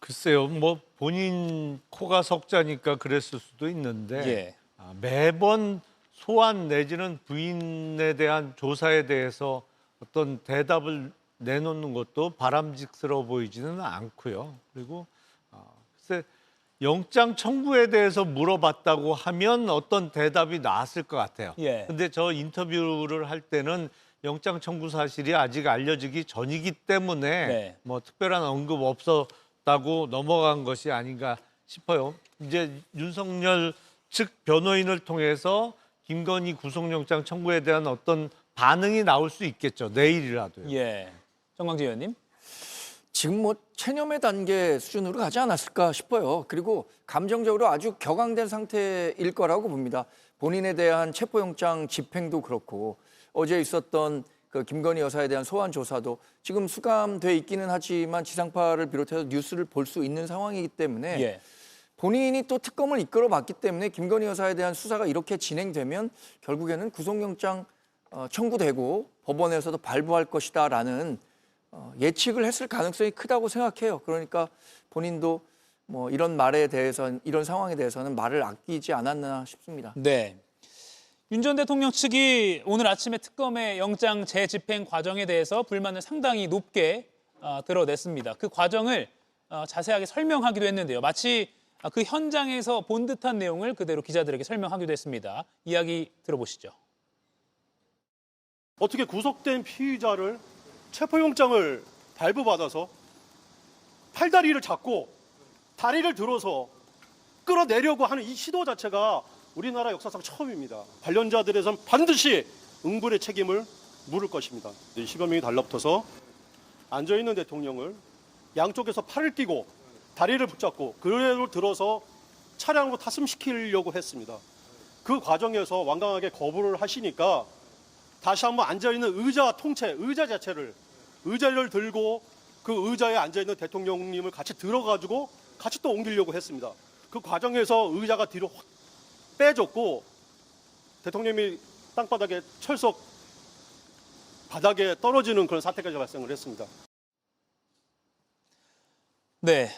글쎄요, 뭐 본인 코가 석자니까 그랬을 수도 있는데 예. 매번 소환 내지는 부인에 대한 조사에 대해서 어떤 대답을 내놓는 것도 바람직스러워 보이지는 않고요. 그리고 글쎄 영장 청구에 대해서 물어봤다고 하면 어떤 대답이 나왔을 것 같아요. 예. 근데 저 인터뷰를 할 때는 영장 청구 사실이 아직 알려지기 전이기 때문에 네. 뭐 특별한 언급 없었다고 넘어간 것이 아닌가 싶어요. 이제 윤석열 측 변호인을 통해서 김건희 구속영장 청구에 대한 어떤 반응이 나올 수 있겠죠. 내일이라도요. 예. 정광재 의원님. 지금 뭐 체념의 단계 수준으로 가지 않았을까 싶어요. 그리고 감정적으로 아주 격앙된 상태일 거라고 봅니다. 본인에 대한 체포영장 집행도 그렇고 어제 있었던 그 김건희 여사에 대한 소환 조사도 지금 수감돼 있기는 하지만 지상파를 비롯해서 뉴스를 볼 수 있는 상황이기 때문에 예. 본인이 또 특검을 이끌어봤기 때문에 김건희 여사에 대한 수사가 이렇게 진행되면 결국에는 구속영장 청구되고 법원에서도 발부할 것이다라는 예측을 했을 가능성이 크다고 생각해요. 그러니까 본인도 뭐 이런 말에 대해서는 이런 상황에 대해서는 말을 아끼지 않았나 싶습니다. 네. 윤 전 대통령 측이 오늘 아침에 특검의 영장 재집행 과정에 대해서 불만을 상당히 높게 드러냈습니다. 그 과정을 자세하게 설명하기도 했는데요. 마치 그 현장에서 본 듯한 내용을 그대로 기자들에게 설명하기도 했습니다. 이야기 들어보시죠. 어떻게 구속된 피의자를 체포영장을 발부받아서 팔다리를 잡고 다리를 들어서 끌어내려고 하는 이 시도 자체가 우리나라 역사상 처음입니다. 관련자들에선 반드시 응분의 책임을 물을 것입니다. 10여 명이 달라붙어서 앉아있는 대통령을 양쪽에서 팔을 끼고 다리를 붙잡고 그대로 들어서 차량으로 탑승시키려고 했습니다. 그 과정에서 완강하게 거부를 하시니까 다시 한번 앉아있는 의자 통째, 의자 자체를, 의자를 들고 그 의자에 앉아있는 대통령님을 같이 들어가지고 같이 또 옮기려고 했습니다. 그 과정에서 의자가 뒤로 확 빼졌고 대통령이 땅바닥에 철석 바닥에 떨어지는 그런 사태까지 발생을 했습니다. 네.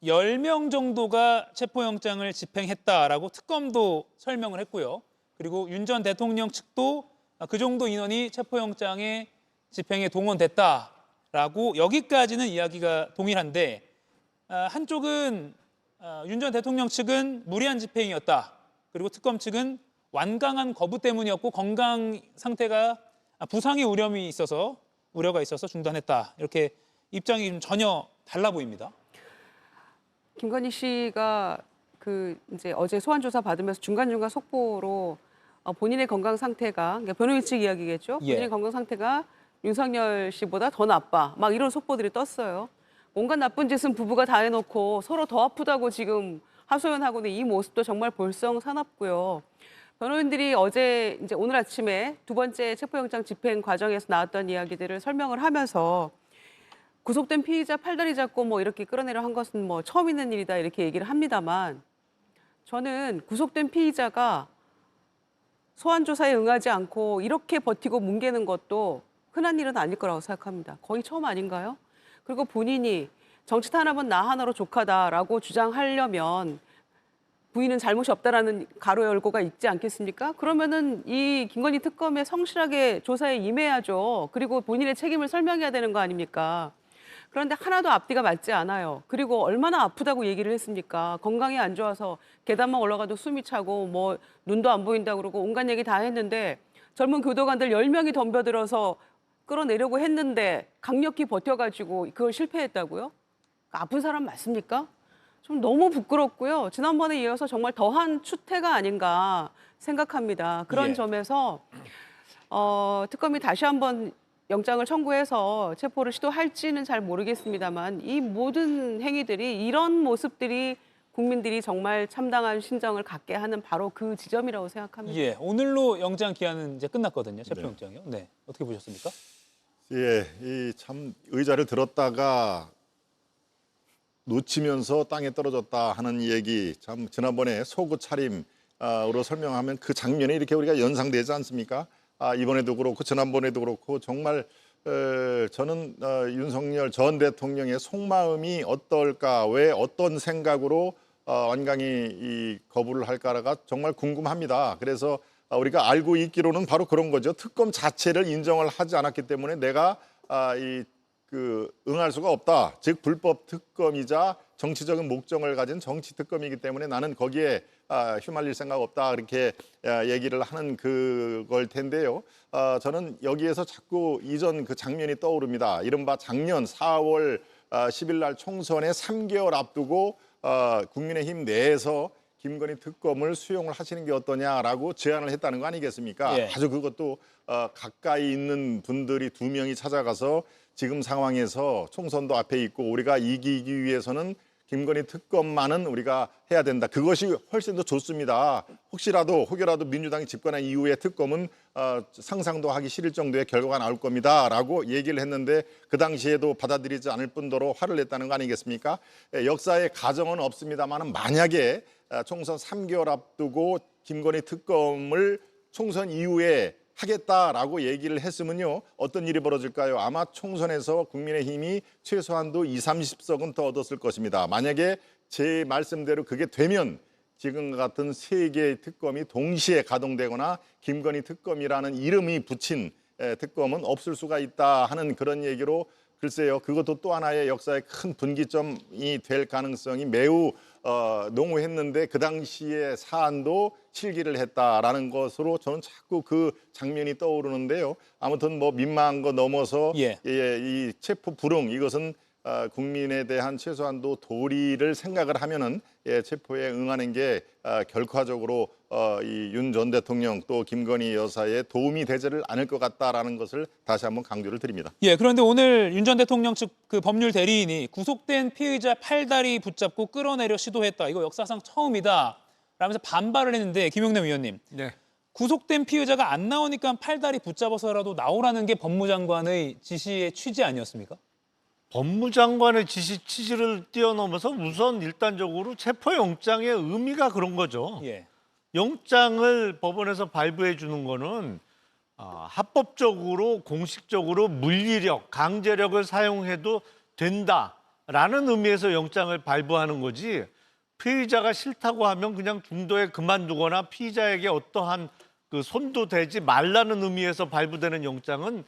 10명 정도가 체포영장을 집행했다라고 특검도 설명을 했고요. 그리고 윤 전 대통령 측도 그 정도 인원이 체포영장의 집행에 동원됐다라고 여기까지는 이야기가 동일한데 한쪽은 윤 전 대통령 측은 무리한 집행이었다. 그리고 특검 측은 완강한 거부 때문이었고 건강 상태가 부상의 우려가 있어서 중단했다. 이렇게 입장이 좀 전혀 달라 보입니다. 김건희 씨가 이제 어제 소환 조사 받으면서 중간중간 속보로 본인의 건강 상태가, 그러니까 변호인 측 이야기겠죠. 예. 본인의 건강 상태가 윤석열 씨보다 더 나빠. 막 이런 속보들이 떴어요. 온갖 나쁜 짓은 부부가 다 해놓고 서로 더 아프다고 지금 하소연하고는 이 모습도 정말 볼썽사납고요. 변호인들이 어제 이제 오늘 아침에 두 번째 체포영장 집행 과정에서 나왔던 이야기들을 설명을 하면서 구속된 피의자 팔다리 잡고 뭐 이렇게 끌어내려 한 것은 뭐 처음 있는 일이다 이렇게 얘기를 합니다만 저는 구속된 피의자가 소환 조사에 응하지 않고 이렇게 버티고 뭉개는 것도 흔한 일은 아닐 거라고 생각합니다. 거의 처음 아닌가요? 그리고 본인이 정치 탄압은 나 하나로 족하다라고 주장하려면 부인은 잘못이 없다라는 가로 열고가 있지 않겠습니까? 그러면은 이 김건희 특검에 성실하게 조사에 임해야죠. 그리고 본인의 책임을 설명해야 되는 거 아닙니까? 그런데 하나도 앞뒤가 맞지 않아요. 그리고 얼마나 아프다고 얘기를 했습니까? 건강이 안 좋아서 계단만 올라가도 숨이 차고 뭐 눈도 안 보인다고 그러고 온갖 얘기 다 했는데 젊은 교도관들 10명이 덤벼들어서 끌어내려고 했는데 강력히 버텨가지고 그걸 실패했다고요? 아픈 사람 맞습니까? 좀 너무 부끄럽고요. 지난번에 이어서 정말 더한 추태가 아닌가 생각합니다. 그런 예. 점에서 특검이 다시 한번 영장을 청구해서 체포를 시도할지는 잘 모르겠습니다만 이 모든 행위들이 이런 모습들이 국민들이 정말 참담한 심정을 갖게 하는 바로 그 지점이라고 생각합니다. 예, 오늘로 영장 기한은 이제 끝났거든요. 체포영장이요. 네, 어떻게 보셨습니까? 예, 이 참 의자를 들었다가 놓치면서 땅에 떨어졌다 하는 얘기 참 지난번에 속옷 차림으로 설명하면 그 장면이 이렇게 우리가 연상되지 않습니까? 이번에도 그렇고 지난번에도 그렇고 정말 저는 윤석열 전 대통령의 속마음이 어떨까, 왜 어떤 생각으로 완강히 이 거부를 할까가 정말 궁금합니다. 그래서 우리가 알고 있기로는 바로 그런 거죠. 특검 자체를 인정을 하지 않았기 때문에 내가 응할 수가 없다. 즉 불법 특검이자 정치적인 목적을 가진 정치 특검이기 때문에 나는 거기에 휘말릴 생각 없다. 그렇게 얘기를 하는 그걸 텐데요. 저는 여기에서 자꾸 이전 그 장면이 떠오릅니다. 이른바 작년 4월 10일 날 총선에 3개월 앞두고 국민의힘 내에서 김건희 특검을 수용을 하시는 게 어떠냐라고 제안을 했다는 거 아니겠습니까? 예. 아주 그것도 가까이 있는 분들이 2명이 찾아가서 지금 상황에서 총선도 앞에 있고 우리가 이기기 위해서는 김건희 특검만은 우리가 해야 된다. 그것이 훨씬 더 좋습니다. 혹여라도 민주당이 집권한 이후에 특검은 상상도 하기 싫을 정도의 결과가 나올 겁니다. 라고 얘기를 했는데 그 당시에도 받아들이지 않을 뿐더러 화를 냈다는 거 아니겠습니까? 역사의 가정은 없습니다만 만약에 총선 3개월 앞두고 김건희 특검을 총선 이후에 하겠다라고 얘기를 했으면요. 어떤 일이 벌어질까요? 아마 총선에서 국민의힘이 최소한도 20-30석은 더 얻었을 것입니다. 만약에 제 말씀대로 그게 되면 지금과 같은 3개의 특검이 동시에 가동되거나 김건희 특검이라는 이름이 붙인 특검은 없을 수가 있다 하는 그런 얘기로 글쎄요. 그것도 또 하나의 역사의 큰 분기점이 될 가능성이 매우 농후했는데 그 당시의 사안도 실기를 했다라는 것으로 저는 자꾸 그 장면이 떠오르는데요. 아무튼 뭐 민망한 거 넘어서 이 체포 불응 이것은 국민에 대한 최소한도 도리를 생각을 하면은 체포에 응하는 게 결과적으로 이 윤 전 대통령 또 김건희 여사의 도움이 되지를 않을 것 같다라는 것을 다시 한번 강조를 드립니다. 예, 그런데 오늘 윤 전 대통령 측 그 법률 대리인이 구속된 피의자 팔다리 붙잡고 끌어내려 시도했다. 이거 역사상 처음이다. 라면서 반발을 했는데 김용남 위원님. 네. 구속된 피의자가 안 나오니까 팔다리 붙잡아서라도 나오라는 게 법무장관의 지시의 취지 아니었습니까? 법무장관의 지시 취지를 뛰어넘어서 우선 일단적으로 체포영장의 의미가 그런 거죠. 예. 영장을 법원에서 발부해 주는 거는 합법적으로 공식적으로 물리력, 강제력을 사용해도 된다라는 의미에서 영장을 발부하는 거지 피의자가 싫다고 하면 그냥 중도에 그만두거나 피의자에게 어떠한 그 손도 대지 말라는 의미에서 발부되는 영장은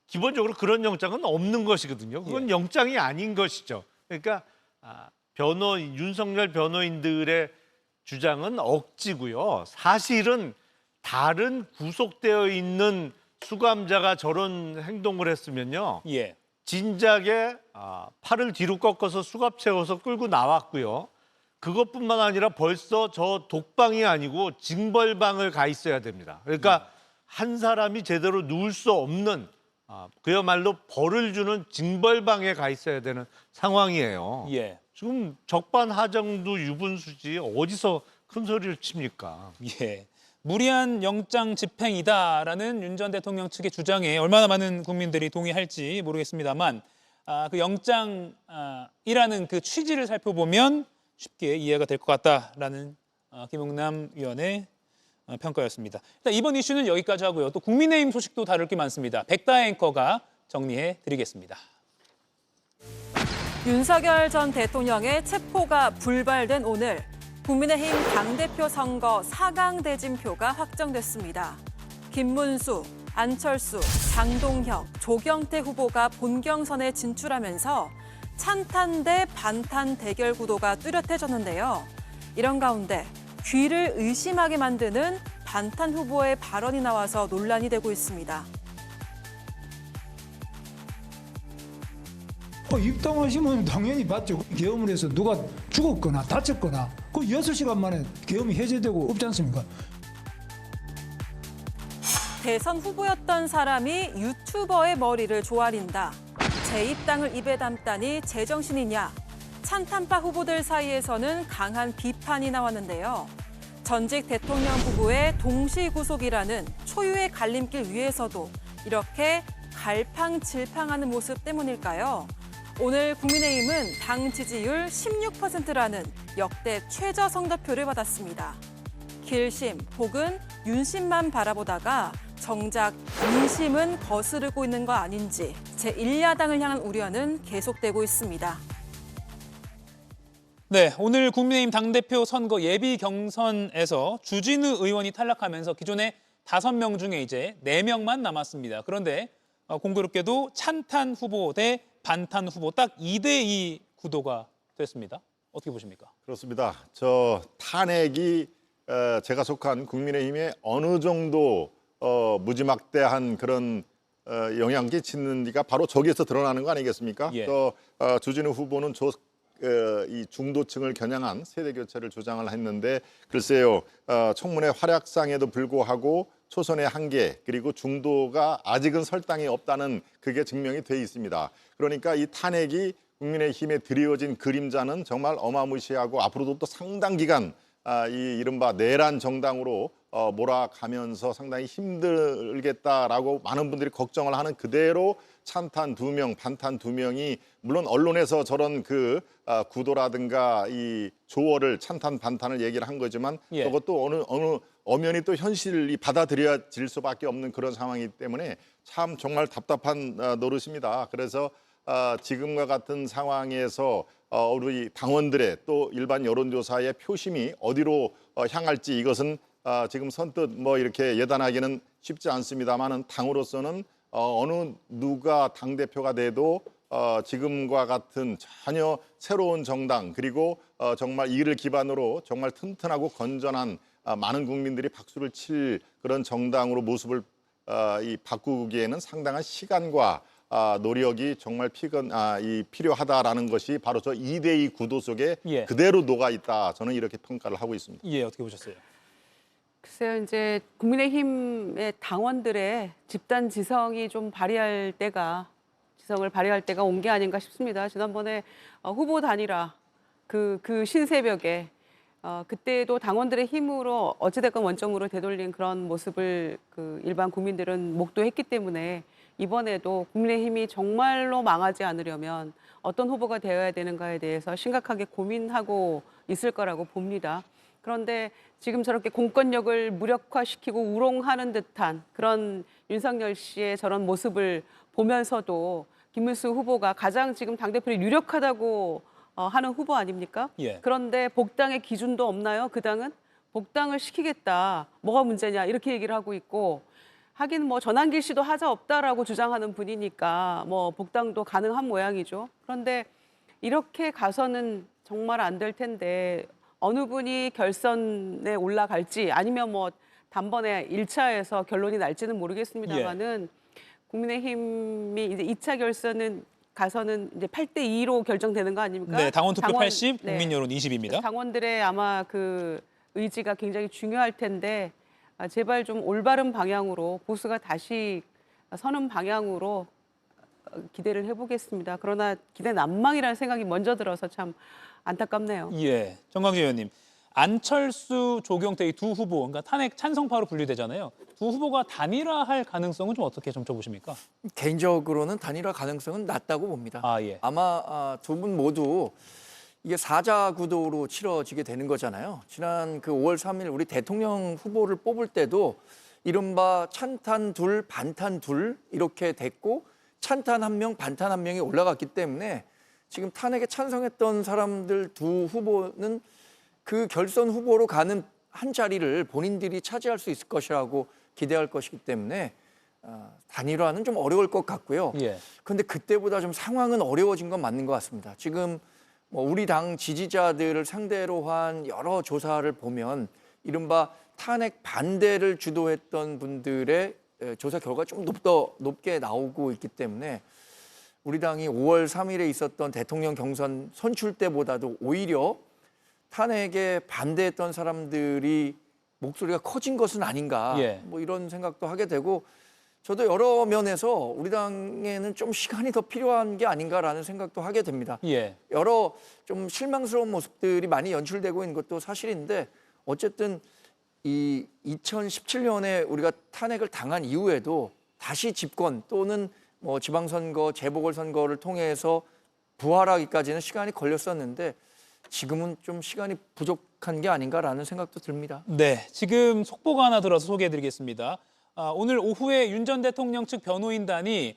기본적으로 그런 영장은 없는 것이거든요. 그건 영장이 아닌 것이죠. 그러니까 윤석열 변호인들의 주장은 억지고요. 사실은 다른 구속되어 있는 수감자가 저런 행동을 했으면요. 예. 진작에 팔을 뒤로 꺾어서 수갑 채워서 끌고 나왔고요. 그것뿐만 아니라 벌써 저 독방이 아니고 징벌방을 가 있어야 됩니다. 그러니까 한 사람이 제대로 누울 수 없는 그야말로 벌을 주는 징벌방에 가 있어야 되는 상황이에요. 예. 지금 적반하장도 유분수지 어디서 큰 소리를 칩니까? 예. 무리한 영장 집행이다라는 윤 전 대통령 측의 주장에 얼마나 많은 국민들이 동의할지 모르겠습니다만 그 영장이라는 그 취지를 살펴보면 쉽게 이해가 될 것 같다라는 김용남 위원의 평가였습니다. 일단 이번 이슈는 여기까지 하고요. 또 국민의힘 소식도 다룰 게 많습니다. 백다 앵커가 정리해 드리겠습니다. 윤석열 전 대통령의 체포가 불발된 오늘 국민의힘 당대표 선거 4강 대진표가 확정됐습니다. 김문수, 안철수, 장동혁, 조경태 후보가 본경선에 진출하면서 찬탄 대 반탄 대결 구도가 뚜렷해졌는데요. 이런 가운데 귀를 의심하게 만드는 반탄 후보의 발언이 나와서 논란이 되고 있습니다. 입당하시면 당연히 받죠. 계엄을 해서 누가 죽었거나 다쳤거나 그 6시간 만에 계엄이 해제되고 없지 않습니까? 대선 후보였던 사람이 유튜버의 머리를 조아린다. 제 입당을 입에 담다니 제정신이냐. 찬탄파 후보들 사이에서는 강한 비판이 나왔는데요. 전직 대통령 후보의 동시 구속이라는 초유의 갈림길 위에서도 이렇게 갈팡질팡하는 모습 때문일까요? 오늘 국민의힘은 당 지지율 16%라는 역대 최저 성적표를 받았습니다. 길심 혹은 윤심만 바라보다가 정작 민심은 거스르고 있는 거 아닌지 제1야당을 향한 우려는 계속되고 있습니다. 네, 오늘 국민의힘 당대표 선거 예비 경선에서 주진우 의원이 탈락하면서 기존에 5명 중에 이제 4명만 남았습니다. 그런데 공교롭게도 찬탄 후보 대 반탄 후보 딱 2대2 구도가 됐습니다. 어떻게 보십니까? 그렇습니다. 저 탄핵이 제가 속한 국민의힘에 어느 정도 무지막대한 그런 영향 끼치는지가 바로 저기에서 드러나는 거 아니겠습니까? 예. 주진우 후보는 이 중도층을 겨냥한 세대 교체를 주장을 했는데 글쎄요, 청문회 활약상에도 불구하고 초선의 한계 그리고 중도가 아직은 설당이 없다는 그게 증명이 돼 있습니다. 그러니까 이 탄핵이 국민의힘에 드리워진 그림자는 정말 어마무시하고 앞으로도 또 상당 기간 이 이른바 내란 정당으로 몰아가면서 상당히 힘들겠다라고 많은 분들이 걱정을 하는 그대로 찬탄 2명, 반탄 2명이 물론 언론에서 저런 그 구도라든가 이 조어를 찬탄, 반탄을 얘기를 한 거지만 예. 그것도 어느 엄연히 또 현실이 받아들여질 수밖에 없는 그런 상황이기 때문에 참 정말 답답한 노릇입니다. 그래서 지금과 같은 상황에서 우리 당원들의 또 일반 여론조사의 표심이 어디로 향할지 이것은 지금 선뜻 뭐 이렇게 예단하기는 쉽지 않습니다만은 당으로서는 어느 누가 당대표가 돼도 지금과 같은 전혀 새로운 정당 그리고 정말 이를 기반으로 정말 튼튼하고 건전한 많은 국민들이 박수를 칠 그런 정당으로 모습을 바꾸기에는 상당한 시간과 노력이 정말 필요하다라는 것이 바로 저 2대2 구도 속에 예. 그대로 녹아 있다. 저는 이렇게 평가를 하고 있습니다. 예, 어떻게 보셨어요? 글쎄요, 이제 국민의힘의 당원들의 집단 지성이 좀 지성을 발휘할 때가 온 게 아닌가 싶습니다. 지난번에 후보 단일화 그 신새벽에 그때도 당원들의 힘으로 어찌됐건 원점으로 되돌린 그런 모습을 그 일반 국민들은 목도했기 때문에 이번에도 국민의힘이 정말로 망하지 않으려면 어떤 후보가 되어야 되는가에 대해서 심각하게 고민하고 있을 거라고 봅니다. 그런데 지금 저렇게 공권력을 무력화시키고 우롱하는 듯한 그런 윤석열 씨의 저런 모습을 보면서도 김문수 후보가 가장 지금 당대표를 유력하다고 하는 후보 아닙니까? 예. 그런데 복당의 기준도 없나요? 그 당은? 복당을 시키겠다. 뭐가 문제냐? 이렇게 얘기를 하고 있고 하긴 뭐 전환길 씨도 하자 없다라고 주장하는 분이니까 뭐 복당도 가능한 모양이죠. 그런데 이렇게 가서는 정말 안 될 텐데 어느 분이 결선에 올라갈지 아니면 뭐 단번에 1차에서 결론이 날지는 모르겠습니다만은 국민의힘이 이제 2차 결선은 가서는 이제 8대2로 결정되는 거 아닙니까? 네, 당원 투표 80, 네. 국민 여론 20입니다. 당원들의 아마 그 의지가 굉장히 중요할 텐데 제발 좀 올바른 방향으로 보수가 다시 서는 방향으로 기대를 해보겠습니다. 그러나 기대 난망이라는 생각이 먼저 들어서 참 안타깝네요. 예, 정광재 의원님. 안철수, 조경태 이 두 후보, 그러니까 탄핵 찬성파로 분류되잖아요. 두 후보가 단일화할 가능성은 좀 어떻게 점쳐보십니까? 개인적으로는 단일화 가능성은 낮다고 봅니다. 예. 아마 두 분 모두 이게 사자 구도로 치러지게 되는 거잖아요. 지난 그 5월 3일 우리 대통령 후보를 뽑을 때도 이른바 찬탄 둘, 반탄 둘 이렇게 됐고 찬탄 1명, 반탄 1명이 올라갔기 때문에 지금 탄핵에 찬성했던 사람들 두 후보는 그 결선 후보로 가는 한 자리를 본인들이 차지할 수 있을 것이라고 기대할 것이기 때문에 단일화는 좀 어려울 것 같고요. 예. 그런데 그때보다 좀 상황은 어려워진 건 맞는 것 같습니다. 지금 뭐 우리 당 지지자들을 상대로 한 여러 조사를 보면 이른바 탄핵 반대를 주도했던 분들의 조사 결과가 좀 높게 나오고 있기 때문에 우리 당이 5월 3일에 있었던 대통령 경선 선출 때보다도 오히려 탄핵에 반대했던 사람들이 목소리가 커진 것은 아닌가 예. 뭐 이런 생각도 하게 되고 저도 여러 면에서 우리 당에는 좀 시간이 더 필요한 게 아닌가라는 생각도 하게 됩니다. 예. 여러 좀 실망스러운 모습들이 많이 연출되고 있는 것도 사실인데 어쨌든 이 2017년에 우리가 탄핵을 당한 이후에도 다시 집권 또는 뭐 지방선거, 재보궐선거를 통해서 부활하기까지는 시간이 걸렸었는데 지금은 좀 시간이 부족한 게 아닌가라는 생각도 듭니다. 네, 지금 속보가 하나 들어서 소개해드리겠습니다. 오늘 오후에 윤 전 대통령 측 변호인단이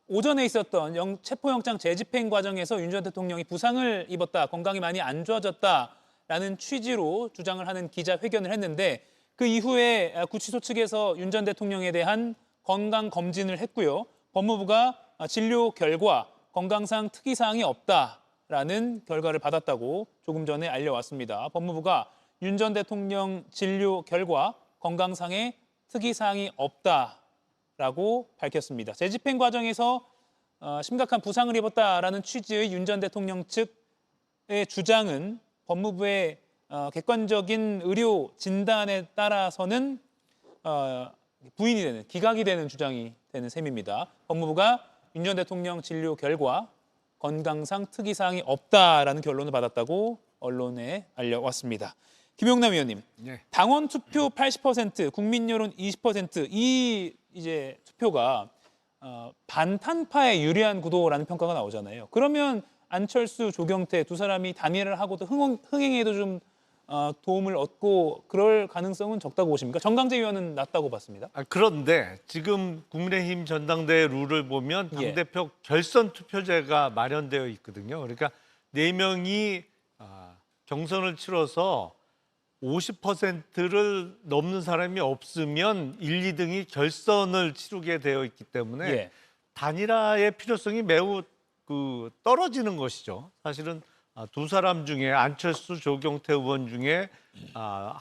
오전에 있었던 체포영장 재집행 과정에서 윤 전 대통령이 부상을 입었다, 건강이 많이 안 좋아졌다라는 취지로 주장을 하는 기자회견을 했는데 그 이후에 구치소 측에서 윤 전 대통령에 대한 건강 검진을 했고요. 법무부가 진료 결과 건강상 특이사항이 없다라는 결과를 받았다고 조금 전에 알려왔습니다. 법무부가 윤 전 대통령 진료 결과 건강상의 특이사항이 없다라고 밝혔습니다. 재집행 과정에서 심각한 부상을 입었다라는 취지의 윤 전 대통령 측의 주장은 법무부의 객관적인 의료 진단에 따라서는 부인이 되는, 기각이 되는 주장이 되는 셈입니다. 법무부가 윤 전 대통령 진료 결과 건강상 특이사항이 없다라는 결론을 받았다고 언론에 알려왔습니다. 김용남 의원님, 네. 당원 투표 80%, 국민 여론 20%, 이 이제 투표가 반탄파에 유리한 구도라는 평가가 나오잖아요. 그러면 안철수, 조경태 두 사람이 단일을 하고도 흥행에도 좀 도움을 얻고 그럴 가능성은 적다고 보십니까? 정강재 의원은 낮다고 봤습니다. 그런데 지금 국민의힘 전당대회 룰을 보면 당대표 결선 투표제가 마련되어 있거든요. 그러니까 4명이 경선을 치러서 50%를 넘는 사람이 없으면 1, 2등이 결선을 치르게 되어 있기 때문에 단일화의 필요성이 매우 떨어지는 것이죠. 사실은 두 사람 중에 안철수, 조경태 의원 중에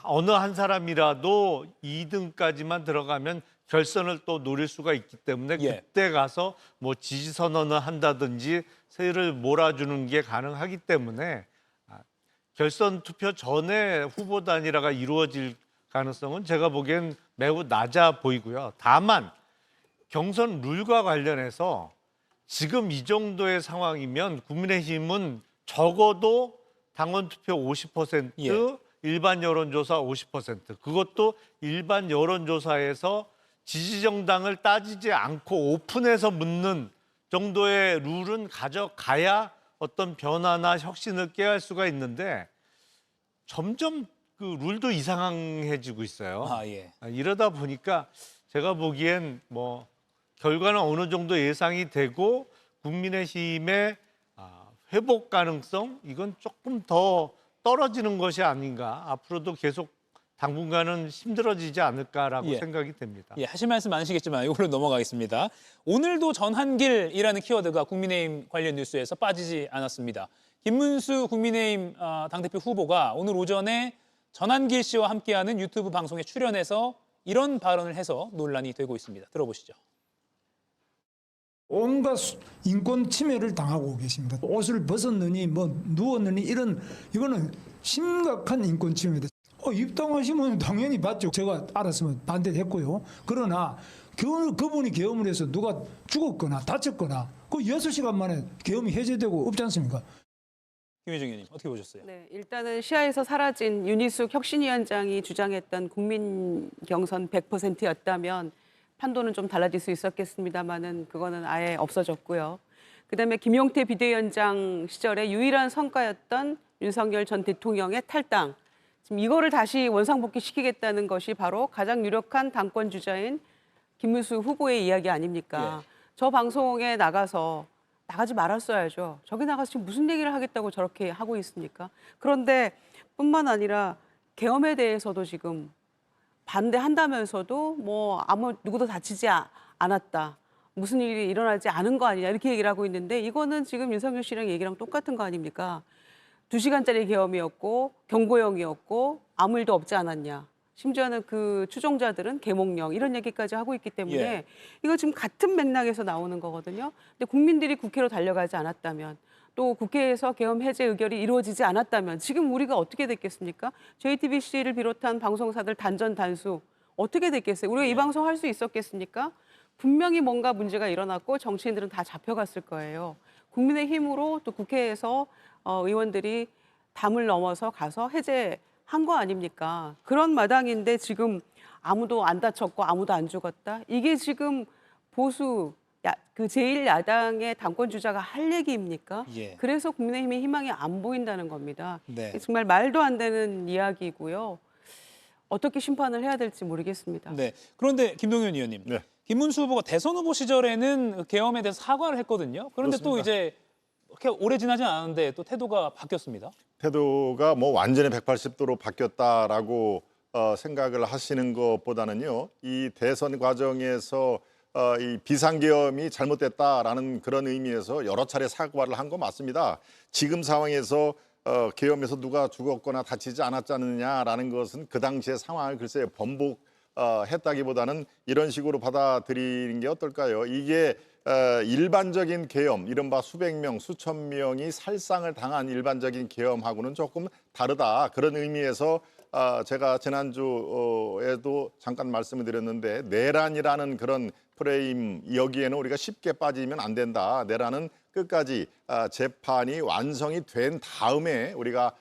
어느 한 사람이라도 2등까지만 들어가면 결선을 또 노릴 수가 있기 때문에 그때 가서 뭐 지지 선언을 한다든지 세를 몰아주는 게 가능하기 때문에 결선 투표 전에 후보 단일화가 이루어질 가능성은 제가 보기엔 매우 낮아 보이고요. 다만 경선 룰과 관련해서 지금 이 정도의 상황이면 국민의힘은 적어도 당원 투표 50%, 일반 여론조사 50%, 그것도 일반 여론조사에서 지지 정당을 따지지 않고 오픈해서 묻는 정도의 룰은 가져가야 어떤 변화나 혁신을 꾀할 수가 있는데 점점 그 룰도 이상해지고 있어요. 이러다 보니까 제가 보기엔 뭐 결과는 어느 정도 예상이 되고 국민의힘의 회복 가능성 이건 조금 더 떨어지는 것이 아닌가. 앞으로도 계속 당분간은 힘들어지지 않을까라고 생각이 됩니다. 하실 말씀 많으시겠지만 이걸로 넘어가겠습니다. 오늘도 전한길이라는 키워드가 국민의힘 관련 뉴스에서 빠지지 않았습니다. 김문수 국민의힘 당대표 후보가 오늘 오전에 전한길 씨와 함께하는 유튜브 방송에 출연해서 이런 발언을 해서 논란이 되고 있습니다. 들어보시죠. 온갖 인권 침해를 당하고 계십니다. 옷을 벗었느니 뭐 누웠느니 이거는 심각한 인권 침해다. 입당하시면 당연히 받죠. 제가 알았으면 반대했고요. 그러나 그분이 계엄을 해서 누가 죽었거나 다쳤거나 그 6시간 만에 계엄이 해제되고 없지 않습니까? 김혜정 의원님 어떻게 보셨어요? 네, 일단은 시야에서 사라진 윤희숙 혁신위원장이 주장했던 국민 경선 100%였다면 판도는 좀 달라질 수 있었겠습니다만은 그거는 아예 없어졌고요. 그다음에 김용태 비대위원장 시절에 유일한 성과였던 윤석열 전 대통령의 탈당. 지금 이거를 다시 원상복귀시키겠다는 것이 바로 가장 유력한 당권 주자인 김문수 후보의 이야기 아닙니까? 저 방송에 나가지 말았어야죠. 저기 나가서 지금 무슨 얘기를 하겠다고 저렇게 하고 있습니까? 그런데 뿐만 아니라 계엄에 대해서도 지금 반대한다면서도 뭐 누구도 다치지 않았다. 무슨 일이 일어나지 않은 거 아니냐 이렇게 얘기를 하고 있는데 이거는 지금 윤석열 씨랑 얘기랑 똑같은 거 아닙니까? 2시간짜리 계엄이었고 경고형이었고 아무 일도 없지 않았냐. 심지어는 그 추종자들은 계몽령 이런 얘기까지 하고 있기 때문에 이거 지금 같은 맥락에서 나오는 거거든요. 근데 국민들이 국회로 달려가지 않았다면 또 국회에서 계엄 해제 의결이 이루어지지 않았다면 지금 우리가 어떻게 됐겠습니까? JTBC를 비롯한 방송사들 단전 단수 어떻게 됐겠어요? 우리가 이 방송 할 수 있었겠습니까? 분명히 뭔가 문제가 일어났고 정치인들은 다 잡혀갔을 거예요. 국민의힘으로 또 국회에서 의원들이 담을 넘어서 가서 해제한 거 아닙니까? 그런 마당인데 지금 아무도 안 다쳤고 아무도 안 죽었다? 이게 지금 보수 그 제1야당의 당권 주자가 할 얘기입니까? 예. 그래서 국민의힘의 희망이 안 보인다는 겁니다. 네. 정말 말도 안 되는 이야기고요. 어떻게 심판을 해야 될지 모르겠습니다. 네. 그런데 김동연 의원님, 네. 김문수 후보가 대선 후보 시절에는 계엄에 대해서 사과를 했거든요. 그런데 또 그렇습니다. 이제 그렇게 오래 지나지 않았는데 또 태도가 바뀌었습니다. 태도가 뭐 완전히 180도로 바뀌었다라고 생각을 하시는 것보다는요, 이 대선 과정에서 이 비상계엄이 잘못됐다라는 그런 의미에서 여러 차례 사과를 한 거 맞습니다. 지금 상황에서 계엄에서 누가 죽었거나 다치지 않았지 않느냐라는 것은 그 당시의 상황을 글쎄 번복했다기보다는 이런 식으로 받아들이는 게 어떨까요? 이게 일반적인 계엄, 이른바 수백 명, 수천 명이 살상을 당한 일반적인 계엄하고는 조금 다르다. 그런 의미에서 제가 지난주에도 잠깐 말씀을 드렸는데 내란이라는 그런 프레임, 여기에는 우리가 쉽게 빠지면 안 된다. 내란은 끝까지 재판이 완성이 된 다음에 우리가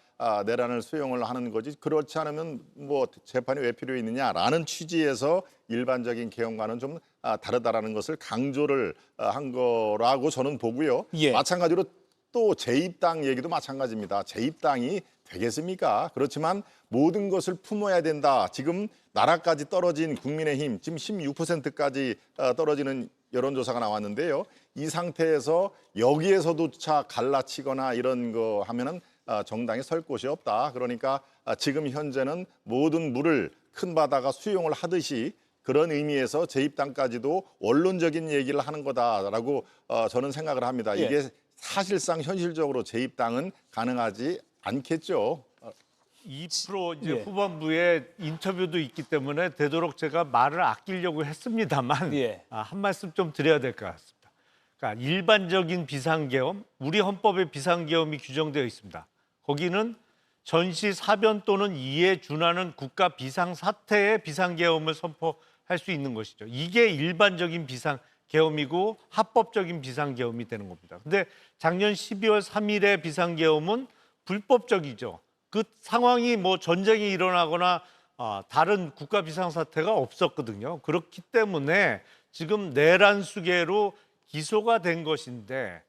내란을 수용을 하는 거지, 그렇지 않으면 뭐 재판이 왜 필요 있느냐라는 취지에서 일반적인 계엄과는 좀 다르다라는 것을 강조를 한 거라고 저는 보고요. 예. 마찬가지로 또 제2당 얘기도 마찬가지입니다. 제2당이 되겠습니까? 그렇지만 모든 것을 품어야 된다. 지금 나라까지 떨어진 국민의힘, 지금 16%까지 떨어지는 여론조사가 나왔는데요. 이 상태에서 여기에서조차 갈라치거나 이런 거 하면은 정당이 설 곳이 없다. 그러니까 지금 현재는 모든 물을 큰 바다가 수용을 하듯이 그런 의미에서 제2당까지도 원론적인 얘기를 하는 거다라고 저는 생각을 합니다. 예. 이게 사실상 현실적으로 제2당은 가능하지 않겠죠. 2% 이제 예. 후반부에 인터뷰도 있기 때문에 되도록 제가 말을 아끼려고 했습니다만 예. 한 말씀 좀 드려야 될 것 같습니다. 그러니까 일반적인 비상계엄, 우리 헌법에 비상계엄이 규정되어 있습니다. 거기는 전시 사변 또는 이에 준하는 국가 비상사태의 비상계엄을 선포할 수 있는 것이죠. 이게 일반적인 비상계엄이고 합법적인 비상계엄이 되는 겁니다. 근데 작년 12월 3일의 비상계엄은 불법적이죠. 그 상황이 뭐 전쟁이 일어나거나 다른 국가 비상사태가 없었거든요. 그렇기 때문에 지금 내란 수계로 기소가 된 것인데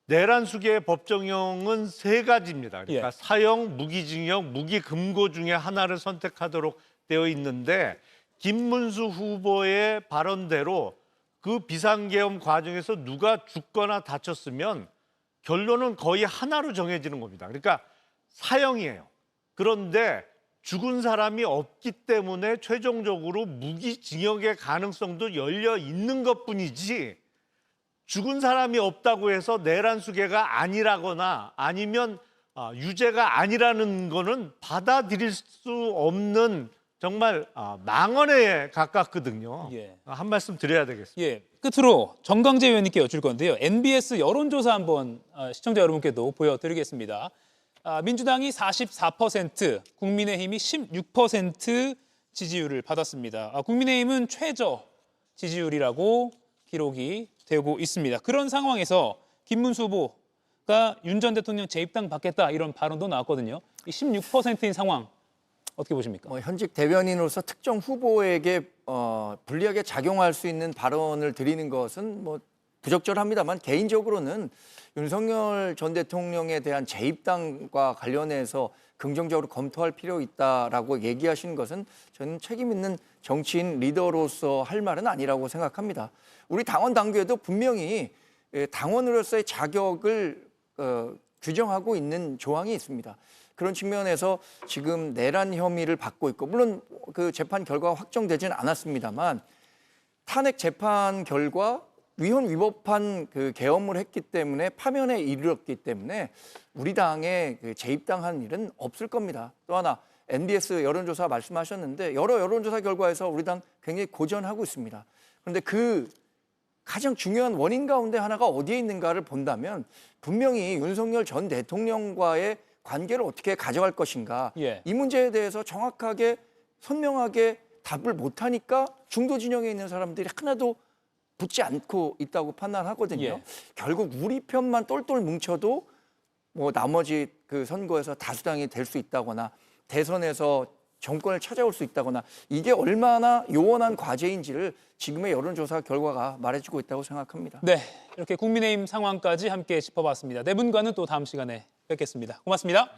내란 수계의 법정형은 3가지입니다. 그러니까 예. 사형, 무기징역, 무기금고 중에 하나를 선택하도록 되어 있는데 김문수 후보의 발언대로 그 비상계엄 과정에서 누가 죽거나 다쳤으면 결론은 거의 하나로 정해지는 겁니다. 그러니까 사형이에요. 그런데 죽은 사람이 없기 때문에 최종적으로 무기징역의 가능성도 열려 있는 것뿐이지 죽은 사람이 없다고 해서 내란 수계가 아니라거나 아니면 유죄가 아니라는 거는 받아들일 수 없는 정말 망언에 가깝거든요. 예. 한 말씀 드려야 되겠습니다. 예. 끝으로 정강재 의원님께 여쭐 건데요. NBS 여론조사 한번 시청자 여러분께도 보여드리겠습니다. 민주당이 44%, 국민의힘이 16% 지지율을 받았습니다. 국민의힘은 최저 지지율이라고 기록이 되고 있습니다. 그런 상황에서 김문수 후보가 윤 전 대통령 재입당 받겠다 이런 발언도 나왔거든요. 이 16%인 상황 어떻게 보십니까? 뭐 현직 대변인으로서 특정 후보에게 불리하게 작용할 수 있는 발언을 드리는 것은 뭐 부적절합니다만 개인적으로는 윤석열 전 대통령에 대한 재입당과 관련해서 긍정적으로 검토할 필요 있다라고 얘기하시는 것은 저는 책임 있는 정치인 리더로서 할 말은 아니라고 생각합니다. 우리 당원 당규에도 분명히 당원으로서의 자격을 규정하고 있는 조항이 있습니다. 그런 측면에서 지금 내란 혐의를 받고 있고 물론 그 재판 결과가 확정되지는 않았습니다만 탄핵 재판 결과 위헌 위법한 그 계엄을 했기 때문에 파면에 이르렀기 때문에 우리 당에 그 재입당한 일은 없을 겁니다. 또 하나 NBS 여론조사 말씀하셨는데 여러 여론조사 결과에서 우리 당 굉장히 고전하고 있습니다. 그런데 그 가장 중요한 원인 가운데 하나가 어디에 있는가를 본다면 분명히 윤석열 전 대통령과의 관계를 어떻게 가져갈 것인가 예. 이 문제에 대해서 정확하게 선명하게 답을 못하니까 중도 진영에 있는 사람들이 하나도 붙지 않고 있다고 판단하거든요. 예. 결국 우리 편만 똘똘 뭉쳐도 뭐 나머지 그 선거에서 다수당이 될 수 있다거나 대선에서 정권을 찾아올 수 있다거나 이게 얼마나 요원한 과제인지를 지금의 여론조사 결과가 말해주고 있다고 생각합니다. 네, 이렇게 국민의힘 상황까지 함께 짚어봤습니다. 네 분과는 또 다음 시간에 뵙겠습니다. 고맙습니다.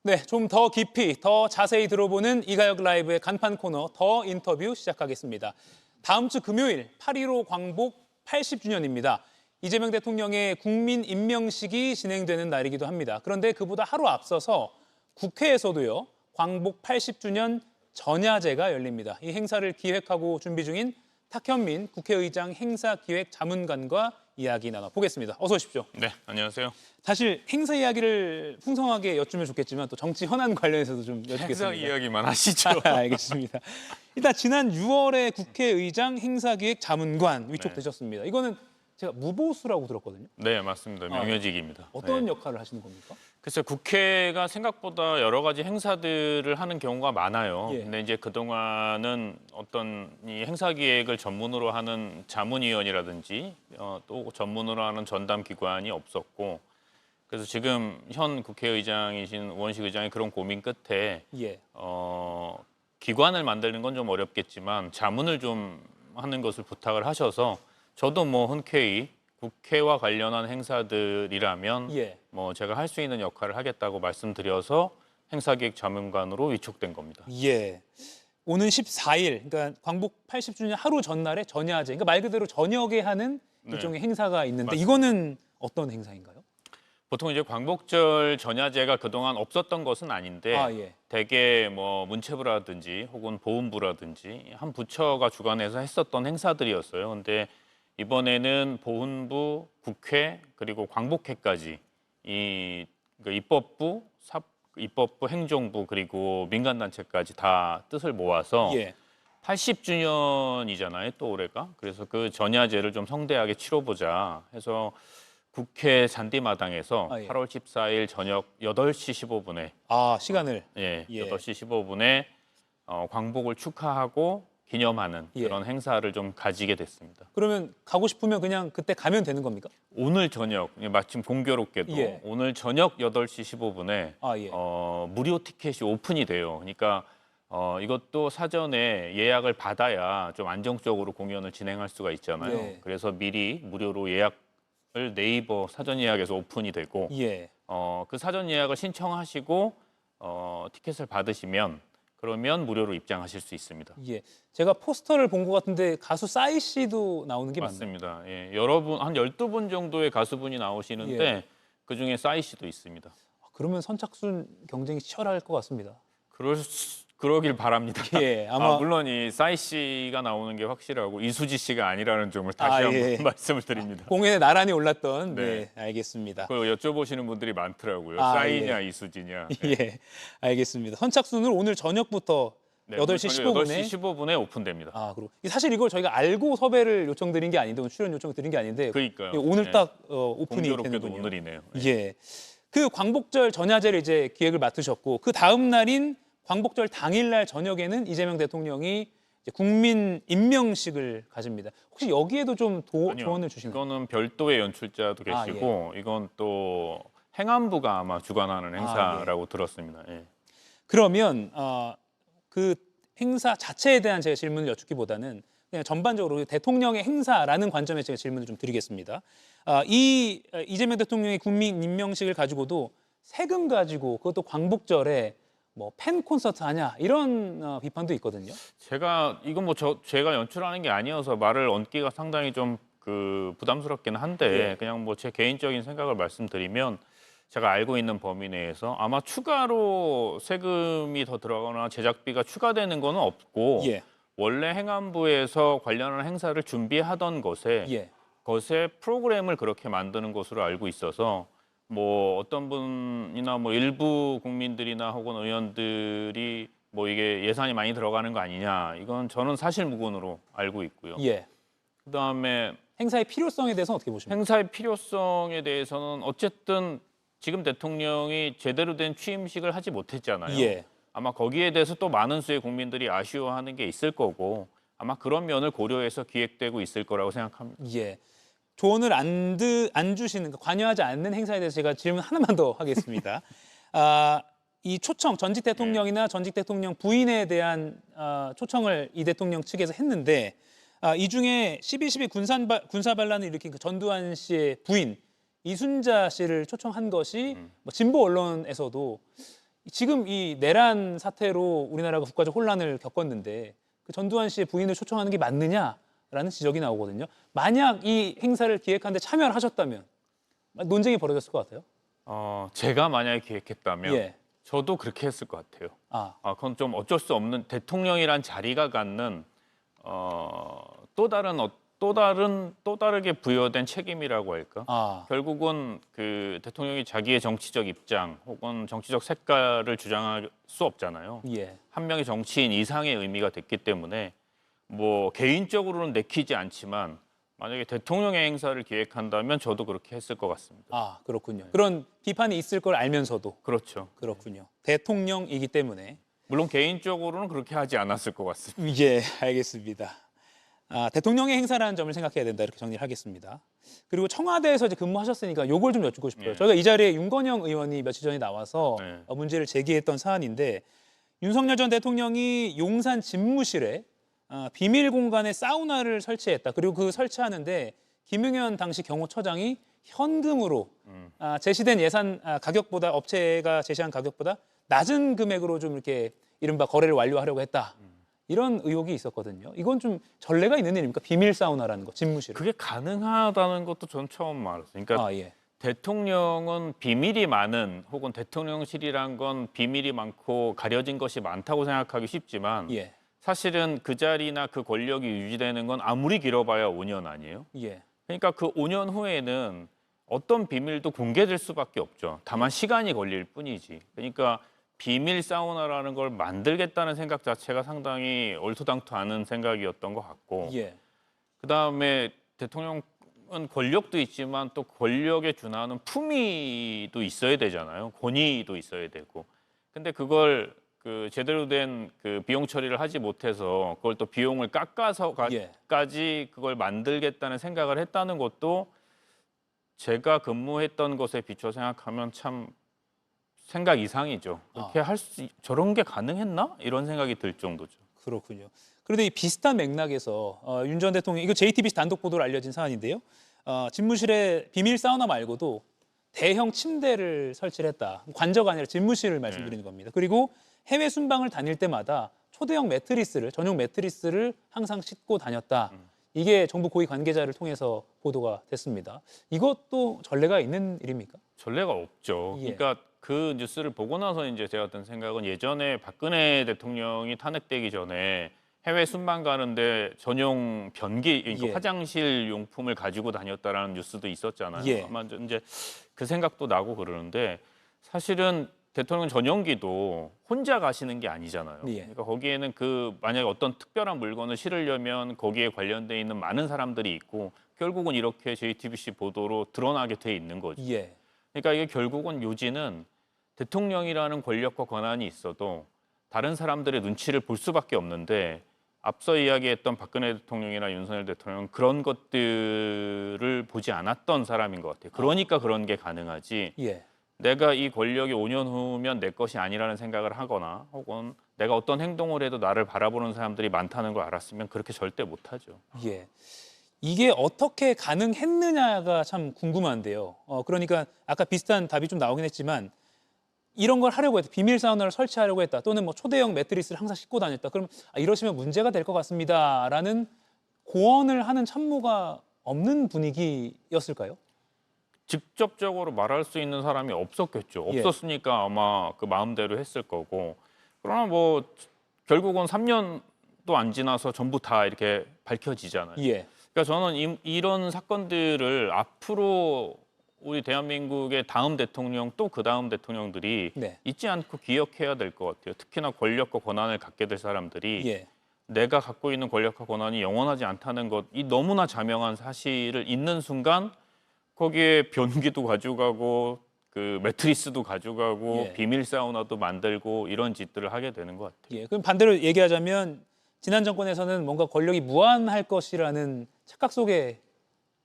네, 좀 더 깊이, 더 자세히 들어보는 이가혁 라이브의 간판 코너 더 인터뷰 시작하겠습니다. 다음 주 금요일 8.15 광복 80주년입니다. 이재명 대통령의 국민 임명식이 진행되는 날이기도 합니다. 그런데 그보다 하루 앞서서 국회에서도요, 광복 80주년 전야제가 열립니다. 이 행사를 기획하고 준비 중인 탁현민 국회의장 행사기획자문관과 이야기 나눠보겠습니다. 어서 오십시오. 네, 안녕하세요. 사실 행사 이야기를 풍성하게 여쭈면 좋겠지만 또 정치 현안 관련해서도 좀 여쭙겠습니다. 행사 이야기만 하시죠. 알겠습니다. 일단 지난 6월에 국회의장 행사기획자문관 위촉되셨습니다. 이거는 제가 무보수라고 들었거든요. 네, 맞습니다. 명예직입니다. 어떤 네. 역할을 하시는 겁니까? 글쎄 국회가 생각보다 여러 가지 행사들을 하는 경우가 많아요. 예. 근데 이제 그동안은 어떤 이 행사 기획을 전문으로 하는 자문위원이라든지 또 전문으로 하는 전담 기관이 없었고 그래서 지금 현 국회의장이신 우원식 의장의 그런 고민 끝에 예. 기관을 만드는 건 좀 어렵겠지만 자문을 좀 하는 것을 부탁을 하셔서 저도 뭐 흔쾌히 국회와 관련한 행사들이라면 예. 뭐 제가 할 수 있는 역할을 하겠다고 말씀드려서 행사기획자문관으로 위촉된 겁니다. 예. 오는 14일, 그러니까 광복 80주년 하루 전날에 전야제, 그러니까 말 그대로 저녁에 하는 일종의 행사가 있는데 맞습니다. 이거는 어떤 행사인가요? 보통 이제 광복절 전야제가 그동안 없었던 것은 아닌데 예. 대개 뭐 문체부라든지 혹은 보훈부라든지 한 부처가 주관해서 했었던 행사들이었어요. 근데 이번에는 보훈부, 국회 그리고 광복회까지 이 입법부, 입법부, 행정부 그리고 민간단체까지 다 뜻을 모아서 예. 80주년이잖아요, 또 올해가. 그래서 그 전야제를 좀 성대하게 치러보자 해서 국회 잔디마당에서 예. 8월 14일 저녁 8시 15분에 시간을. 예, 예. 8시 15분에 광복을 축하하고 기념하는 예. 그런 행사를 좀 가지게 됐습니다. 그러면 가고 싶으면 그냥 그때 가면 되는 겁니까? 오늘 저녁, 마침 공교롭게도 예. 오늘 저녁 8시 15분에 예. 무료 티켓이 오픈이 돼요. 그러니까 이것도 사전에 예약을 받아야 좀 안정적으로 공연을 진행할 수가 있잖아요. 예. 그래서 미리 무료로 예약을 네이버 사전 예약에서 오픈이 되고 예. 그 사전 예약을 신청하시고 티켓을 받으시면 그러면 무료로 입장하실 수 있습니다. 예. 제가 포스터를 본 것 같은데 가수 싸이 씨도 나오는 게 맞나요? 맞습니다. 예, 여러분 한 12분 정도의 가수분이 나오시는데 예. 그중에 싸이 씨도 있습니다. 그러면 선착순 경쟁이 치열할 것 같습니다. 그러길 바랍니다. 예, 아마 물론 이 싸이 씨가 나오는 게 확실하고 이수지 씨가 아니라는 점을 다시 한번 예. 말씀을 드립니다. 공연에 나란히 올랐던 네. 알겠습니다. 그 여쭤보시는 분들이 많더라고요. 아, 싸이냐 이수지냐. 예, 알겠습니다. 선착순을 오늘 저녁부터 네, 8시 15분에 8시 15분에 오픈됩니다. 그리고 사실 이걸 저희가 알고 섭외를 요청드린 게 아닌데 출연 요청 드린 게 아닌데 그러니까요. 오늘 네. 딱 오픈이 공교롭게도 되는군요. 오늘이네요. 예. 그 광복절 전야제를 이제 기획을 맡으셨고 그 다음 날인 광복절 당일날 저녁에는 이재명 대통령이 이제 국민 임명식을 가집니다. 혹시 여기에도 좀 아니요, 조언을 주시나요? 이거는 별도의 연출자도 계시고 이건 또 행안부가 아마 주관하는 행사라고 들었습니다. 예. 그러면 그 행사 자체에 대한 제가 질문을 여쭙기보다는 그냥 전반적으로 대통령의 행사라는 관점에서 제가 질문을 좀 드리겠습니다. 이재명 대통령의 국민 임명식을 가지고도 세금 가지고 그것도 광복절에 뭐 팬 콘서트 하냐 이런 비판도 있거든요. 이건 뭐 제가 연출하는 게 아니어서 말을 얹기가 상당히 좀 부담스럽긴 한데 예. 그냥 뭐 제 개인적인 생각을 말씀드리면 제가 알고 있는 범위 내에서 아마 추가로 세금이 더 들어가거나 제작비가 추가되는 거는 없고 예. 원래 행안부에서 관련한 행사를 준비하던 것에 예. 것의 프로그램을 그렇게 만드는 것으로 알고 있어서 뭐 어떤 분이나 뭐 일부 국민들이나 혹은 의원들이 뭐 이게 예산이 많이 들어가는 거 아니냐 이건 저는 사실무근으로 알고 있고요. 예. 그다음에 행사의 필요성에 대해서는 어떻게 보십니까? 행사의 필요성에 대해서는 어쨌든 지금 대통령이 제대로 된 취임식을 하지 못했잖아요. 예. 아마 거기에 대해서 또 많은 수의 국민들이 아쉬워하는 게 있을 거고 아마 그런 면을 고려해서 기획되고 있을 거라고 생각합니다. 예. 조언을 안 주시는, 관여하지 않는 행사에 대해서 제가 질문 하나만 더 하겠습니다. 이 초청, 전직 대통령이나 전직 대통령 부인에 대한 초청을 이 대통령 측에서 했는데 이 중에 12.12 군사 반란을 일으킨 그 전두환 씨의 부인 이순자 씨를 초청한 것이 뭐 진보 언론에서도 지금 이 내란 사태로 우리나라가 국가적 혼란을 겪었는데 그 전두환 씨의 부인을 초청하는 게 맞느냐라는 지적이 나오거든요. 만약 이 행사를 기획하는데 참여를 하셨다면 논쟁이 벌어졌을 것 같아요. 제가 만약에 기획했다면 예. 저도 그렇게 했을 것 같아요. 아, 그건 좀 어쩔 수 없는 대통령이란 자리가 갖는 또 다르게 부여된 책임이라고 할까? 결국은 그 대통령이 자기의 정치적 입장 혹은 정치적 색깔을 주장할 수 없잖아요. 예. 한 명의 정치인 이상의 의미가 됐기 때문에 뭐 개인적으로는 내키지 않지만 만약에 대통령의 행사를 기획한다면 저도 그렇게 했을 것 같습니다. 아, 그렇군요. 그런 비판이 있을 걸 알면서도. 그렇죠. 그렇군요. 대통령이기 때문에. 물론 개인적으로는 그렇게 하지 않았을 것 같습니다. 예, 알겠습니다. 대통령의 행사라는 점을 생각해야 된다 이렇게 정리를 하겠습니다. 그리고 청와대에서 이제 근무하셨으니까 요걸 좀 여쭙고 싶어요. 예. 저희가 이 자리에 윤건영 의원이 며칠 전에 나와서 네. 문제를 제기했던 사안인데 윤석열 전 대통령이 용산 집무실에 비밀 공간에 사우나를 설치했다. 그리고 그 설치하는데 김용현 당시 경호처장이 현금으로 제시된 예산 가격보다 업체가 제시한 가격보다 낮은 금액으로 좀 이렇게 이른바 거래를 완료하려고 했다. 이런 의혹이 있었거든요. 이건 좀 전례가 있는 일입니까? 비밀 사우나라는 거, 집무실. 그게 가능하다는 것도 전 처음 알았어요. 그러니까 예. 대통령은 비밀이 많은 혹은 대통령실이란 건 비밀이 많고 가려진 것이 많다고 생각하기 쉽지만 예. 사실은 그 자리나 그 권력이 유지되는 건 아무리 길어봐야 5년 아니에요? 예. 그러니까 그 5년 후에는 어떤 비밀도 공개될 수밖에 없죠. 다만 시간이 걸릴 뿐이지. 그러니까 비밀 사우나라는 걸 만들겠다는 생각 자체가 상당히 얼토당토않은 생각이었던 것 같고 예. 그다음에 대통령은 권력도 있지만 또 권력에 준하는 품위도 있어야 되잖아요. 권위도 있어야 되고. 근데 그걸 그 제대로 된 그 비용 처리를 하지 못해서 그걸 또 비용을 깎아서까지 그걸 만들겠다는 생각을 했다는 것도 제가 근무했던 것에 비춰 생각하면 참 생각 이상이죠. 그렇게 저런 게 가능했나? 이런 생각이 들 정도죠. 그렇군요. 그런데 이 비슷한 맥락에서 윤 전 대통령, 이거 JTBC 단독 보도로 알려진 사안인데요. 집무실에 비밀 사우나 말고도 대형 침대를 설치를 했다. 관저가 아니라 집무실을 말씀드리는 겁니다. 그리고 해외 순방을 다닐 때마다 초대형 매트리스를, 전용 매트리스를 항상 싣고 다녔다. 이게 정부 고위 관계자를 통해서 보도가 됐습니다. 이것도 전례가 있는 일입니까? 전례가 없죠. 예. 그러니까 그 뉴스를 보고 나서 이제 제가 든 생각은 예전에 박근혜 대통령이 탄핵되기 전에 해외 순방 가는데 전용 변기, 그러니까 예. 화장실 용품을 가지고 다녔다라는 뉴스도 있었잖아요. 예. 아마 이제 그 생각도 나고 그러는데 사실은 대통령 전용기도 혼자 가시는 게 아니잖아요. 예. 그러니까 거기에는 그 만약에 어떤 특별한 물건을 실으려면 거기에 관련돼 있는 많은 사람들이 있고 결국은 이렇게 JTBC 보도로 드러나게 돼 있는 거죠. 예. 그러니까 이게 결국은 요지는 대통령이라는 권력과 권한이 있어도 다른 사람들의 눈치를 볼 수밖에 없는데 앞서 이야기했던 박근혜 대통령이나 윤석열 대통령은 그런 것들을 보지 않았던 사람인 것 같아요. 그러니까 그런 게 가능하지. 예. 내가 이 권력이 5년 후면 내 것이 아니라는 생각을 하거나 혹은 내가 어떤 행동을 해도 나를 바라보는 사람들이 많다는 걸 알았으면 그렇게 절대 못하죠. 예. 이게 어떻게 가능했느냐가 참 궁금한데요. 그러니까 아까 비슷한 답이 좀 나오긴 했지만 이런 걸 하려고 했다. 비밀 사우나를 설치하려고 했다. 또는 뭐 초대형 매트리스를 항상 싣고 다녔다. 그럼 이러시면 문제가 될 것 같습니다라는 고언을 하는 참모가 없는 분위기였을까요? 직접적으로 말할 수 있는 사람이 없었겠죠. 예. 없었으니까 아마 그 마음대로 했을 거고. 그러나 뭐 결국은 3년도 안 지나서 전부 다 이렇게 밝혀지잖아요. 예. 그러니까 저는 이런 사건들을 앞으로 우리 대한민국의 다음 대통령 또 그 다음 대통령들이 네. 잊지 않고 기억해야 될 것 같아요. 특히나 권력과 권한을 갖게 될 사람들이 예. 내가 갖고 있는 권력과 권한이 영원하지 않다는 것, 이 너무나 자명한 사실을 잊는 순간 거기에 변기도 가져가고 그 매트리스도 가져가고 예. 비밀 사우나도 만들고 이런 짓들을 하게 되는 것 같아요. 예. 그럼 반대로 얘기하자면 지난 정권에서는 뭔가 권력이 무한할 것이라는 착각 속에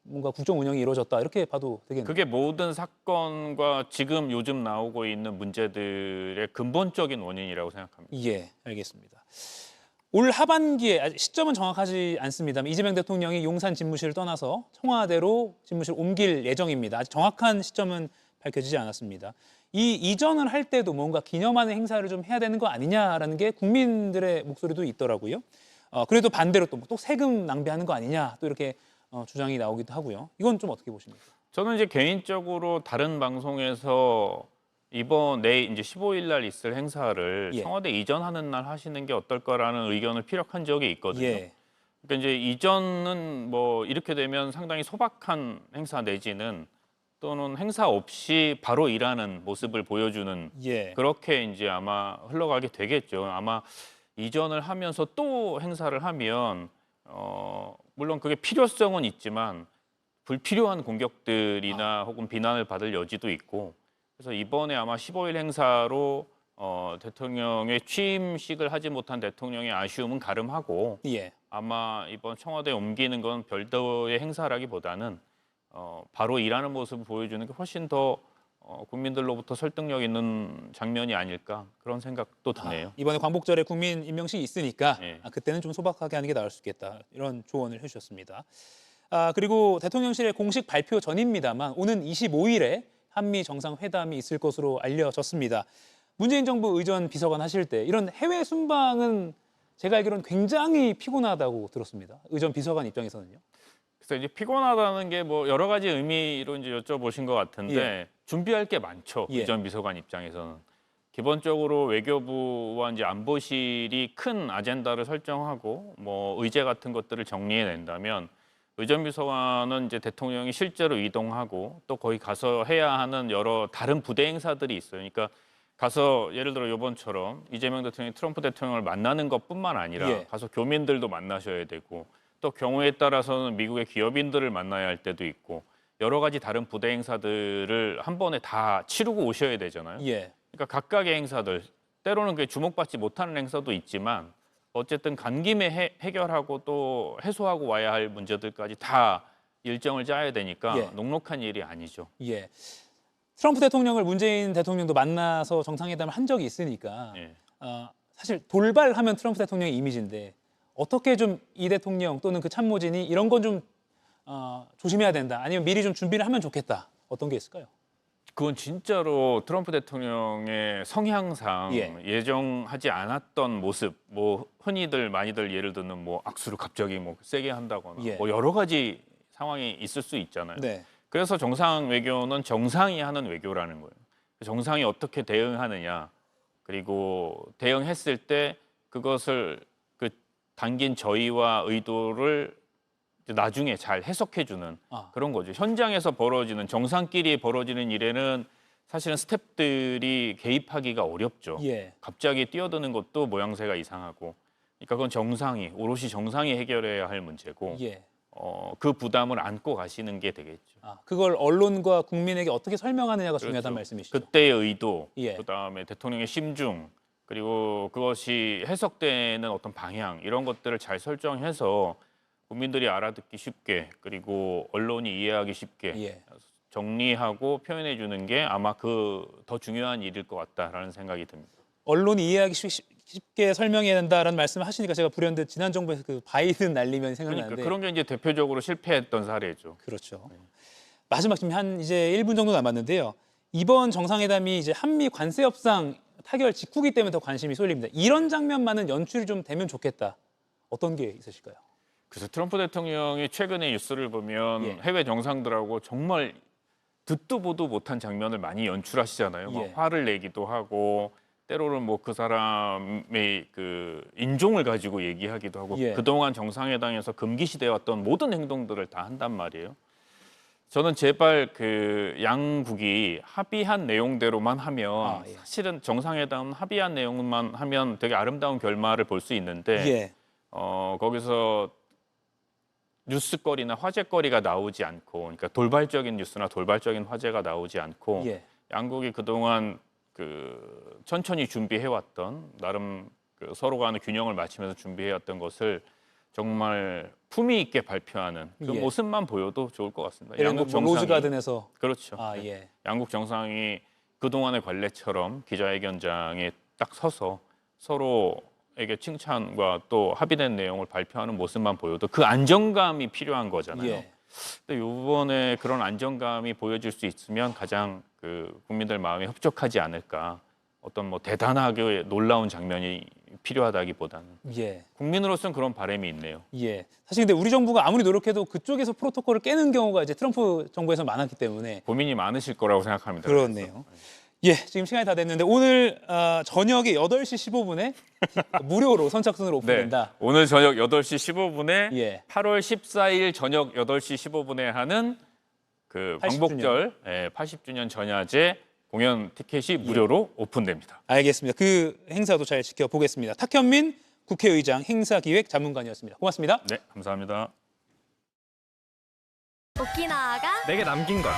뭔가 국정 운영이 이루어졌다 이렇게 봐도 되겠네요. 그게 모든 사건과 지금 요즘 나오고 있는 문제들의 근본적인 원인이라고 생각합니다. 예, 알겠습니다. 올 하반기에 아직 시점은 정확하지 않습니다만 이재명 대통령이 용산 집무실을 떠나서 청와대로 집무실을 옮길 예정입니다. 아직 정확한 시점은 밝혀지지 않았습니다. 이 이전을 할 때도 뭔가 기념하는 행사를 좀 해야 되는 거 아니냐라는 게 국민들의 목소리도 있더라고요. 그래도 반대로 또 세금 낭비하는 거 아니냐 또 이렇게 주장이 나오기도 하고요. 이건 좀 어떻게 보십니까? 저는 이제 개인적으로 다른 방송에서 이번 내일 이제 15일 날 있을 행사를 예. 청와대 이전하는 날 하시는 게 어떨까라는 의견을 피력한 적이 있거든요. 예. 그러니까 이제 이전은 뭐 이렇게 되면 상당히 소박한 행사 내지는 또는 행사 없이 바로 일하는 모습을 보여주는 예. 그렇게 이제 아마 흘러가게 되겠죠. 아마 이전을 하면서 또 행사를 하면 물론 그게 필요성은 있지만 불필요한 공격들이나 혹은 비난을 받을 여지도 있고 그래서 이번에 아마 15일 행사로 대통령의 취임식을 하지 못한 대통령의 아쉬움은 가름하고 예. 아마 이번 청와대에 옮기는 건 별도의 행사라기보다는 바로 일하는 모습을 보여주는 게 훨씬 더 국민들로부터 설득력 있는 장면이 아닐까 그런 생각도 드네요. 이번에 광복절에 국민 임명식이 있으니까 예. 그때는 좀 소박하게 하는 게 나을 수 있겠다. 이런 조언을 해주셨습니다. 그리고 대통령실의 공식 발표 전입니다만 오는 25일에 한미 정상회담이 있을 것으로 알려졌습니다. 문재인 정부 의전 비서관 하실 때 이런 해외 순방은 제가 알기로는 굉장히 피곤하다고 들었습니다. 의전 비서관 입장에서는요. 그래서 이제 피곤하다는 게 뭐 여러 가지 의미로 이제 여쭤보신 것 같은데 예. 준비할 게 많죠. 예. 의전 비서관 입장에서는 기본적으로 외교부와 이제 안보실이 큰 아젠다를 설정하고 뭐 의제 같은 것들을 정리해낸다면 의전 비서관은 이제 대통령이 실제로 이동하고 또 거기 가서 해야 하는 여러 다른 부대 행사들이 있어요. 그러니까 가서 예를 들어 이번처럼 이재명 대통령이 트럼프 대통령을 만나는 것뿐만 아니라 예. 가서 교민들도 만나셔야 되고 또 경우에 따라서는 미국의 기업인들을 만나야 할 때도 있고 여러 가지 다른 부대 행사들을 한 번에 다 치르고 오셔야 되잖아요. 예. 그러니까 각각의 행사들 때로는 그게 주목받지 못하는 행사도 있지만 어쨌든 간 김에 해결하고 또 해소하고 와야 할 문제들까지 다 일정을 짜야 되니까 예. 녹록한 일이 아니죠. 예. 트럼프 대통령을 문재인 대통령도 만나서 정상회담을 한 적이 있으니까 예. 사실 돌발하면 트럼프 대통령의 이미지인데 어떻게 좀 이 대통령 또는 그 참모진이 이런 건 좀 조심해야 된다. 아니면 미리 좀 준비를 하면 좋겠다. 어떤 게 있을까요? 그건 진짜로 트럼프 대통령의 성향상 예. 예정하지 않았던 모습, 뭐 흔히들 많이들 예를 들면 뭐 악수를 갑자기 뭐 세게 한다거나 예. 뭐 여러 가지 상황이 있을 수 있잖아요. 네. 그래서 정상 외교는 정상이 하는 외교라는 거예요. 정상이 어떻게 대응하느냐, 그리고 대응했을 때 그것을 그 담긴 저희와 의도를 나중에 잘 해석해주는 그런 거죠. 현장에서 벌어지는 정상끼리 벌어지는 일에는 사실은 스태프들이 개입하기가 어렵죠. 예. 갑자기 뛰어드는 것도 모양새가 이상하고, 그러니까 그건 정상이 오롯이 정상이 해결해야 할 문제고, 예. 그 부담을 안고 가시는 게 되겠죠. 그걸 언론과 국민에게 어떻게 설명하느냐가 중요하다는 말씀이시죠. 그때의 의도, 예. 그다음에 대통령의 심중, 그리고 그것이 해석되는 어떤 방향 이런 것들을 잘 설정해서 국민들이 알아듣기 쉽게 그리고 언론이 이해하기 쉽게 예. 정리하고 표현해 주는 게 아마 그 더 중요한 일일 것 같다라는 생각이 듭니다. 언론이 이해하기 쉽게 설명해야 된다라는 말씀을 하시니까 제가 불현듯 지난 정부에서 그 바이든 날리면 생각나는데 그러니까 그런 게 이제 대표적으로 실패했던 사례죠. 그렇죠. 마지막 지금 한 이제 1분 정도 남았는데요. 이번 정상회담이 이제 한미 관세 협상 타결 직후기 때문에 더 관심이 쏠립니다. 이런 장면만은 연출이 좀 되면 좋겠다. 어떤 게 있으실까요? 그래서 트럼프 대통령이 최근에 뉴스를 보면 예. 해외 정상들하고 정말 듣도 보도 못한 장면을 많이 연출하시잖아요. 막 예. 화를 내기도 하고 때로는 뭐 그 사람의 그 인종을 가지고 얘기하기도 하고 예. 그동안 정상회담에서 금기시되었던 모든 행동들을 다 한단 말이에요. 저는 제발 그 양국이 합의한 내용대로만 하면 예. 사실은 정상회담 합의한 내용만 하면 되게 아름다운 결말을 볼 수 있는데 예. 거기서 뉴스거리나 화제거리가 나오지 않고, 그러니까 돌발적인 뉴스나 돌발적인 화제가 나오지 않고 예. 양국이 그동안 그 천천히 준비해왔던 나름 그 서로 간의 균형을 맞추면서 준비해왔던 것을 정말 품위 있게 발표하는 그 예. 모습만 보여도 좋을 것 같습니다. 예를 들면 뭐 로즈가든에서 그렇죠. 아 예. 양국 정상이 그동안의 관례처럼 기자회견장에 딱 서서 서로에게 칭찬과 또 합의된 내용을 발표하는 모습만 보여도 그 안정감이 필요한 거잖아요. 예. 근데 이번에 그런 안정감이 보여질 수 있으면 가장 그 국민들 마음에 흡족하지 않을까. 어떤 뭐 대단하게 놀라운 장면이 필요하다기보다는 예. 국민으로서는 그런 바람이 있네요. 예. 사실 근데 우리 정부가 아무리 노력해도 그쪽에서 프로토콜을 깨는 경우가 이제 트럼프 정부에서 많았기 때문에 고민이 많으실 거라고 생각합니다. 그렇네요. 예, 지금 시간이 다 됐는데 오늘 저녁에 8시 15분에 무료로 선착순으로 오픈된다. 네, 오늘 저녁 8시 15분에 예. 8월 14일 저녁 8시 15분에 하는 그 80주년. 광복절 80주년 전야제 공연 티켓이 무료로 오픈됩니다. 알겠습니다. 그 행사도 잘 지켜보겠습니다. 탁현민 국회의장 행사기획 자문관이었습니다. 고맙습니다. 네, 감사합니다. 오키나와가 내게 남긴 것.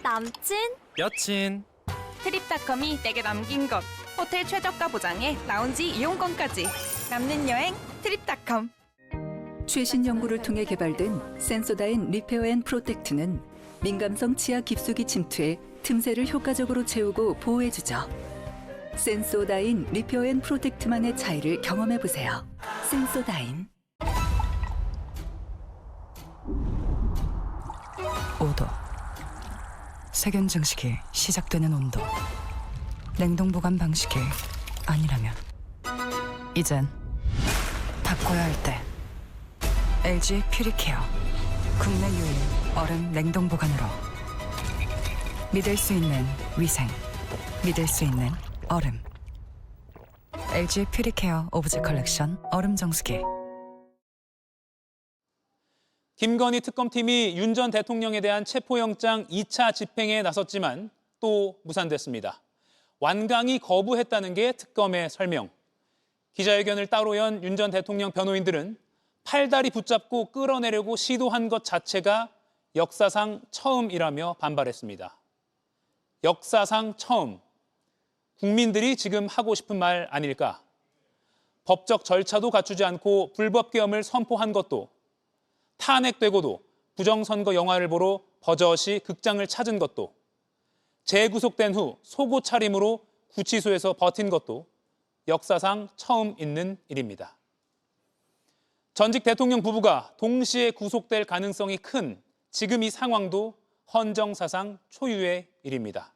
남친 여친. 트립닷컴이 내게 남긴 것 호텔 최저가 보장에 라운지 이용권까지 남는 여행 트립닷컴. 최신 연구를 통해 개발된 센소다인 리페어 앤 프로텍트는 민감성 치아 깊숙이 침투해 틈새를 효과적으로 채우고 보호해주죠. 센소다인 리페어 앤 프로텍트만의 차이를 경험해보세요. 센소다인. 5도. 세균 증식이 시작되는 온도. 냉동 보관 방식이 아니라면 이젠 바꿔야 할 때. LG 퓨리케어. 국내 유일 얼음 냉동 보관으로. 믿을 수 있는 위생. 믿을 수 있는 얼음. LG 퓨리케어 오브제 컬렉션 얼음 정수기. 김건희 특검팀이 윤 전 대통령에 대한 체포영장 2차 집행에 나섰지만 또 무산됐습니다. 완강히 거부했다는 게 특검의 설명. 기자회견을 따로 연 윤 전 대통령 변호인들은 팔다리 붙잡고 끌어내려고 시도한 것 자체가 역사상 처음이라며 반발했습니다. 역사상 처음. 국민들이 지금 하고 싶은 말 아닐까? 법적 절차도 갖추지 않고 불법계엄을 선포한 것도, 탄핵되고도 부정선거 영화를 보러 버젓이 극장을 찾은 것도, 재구속된 후 속옷 차림으로 구치소에서 버틴 것도 역사상 처음 있는 일입니다. 전직 대통령 부부가 동시에 구속될 가능성이 큰 지금 이 상황도 헌정사상 초유의 일입니다.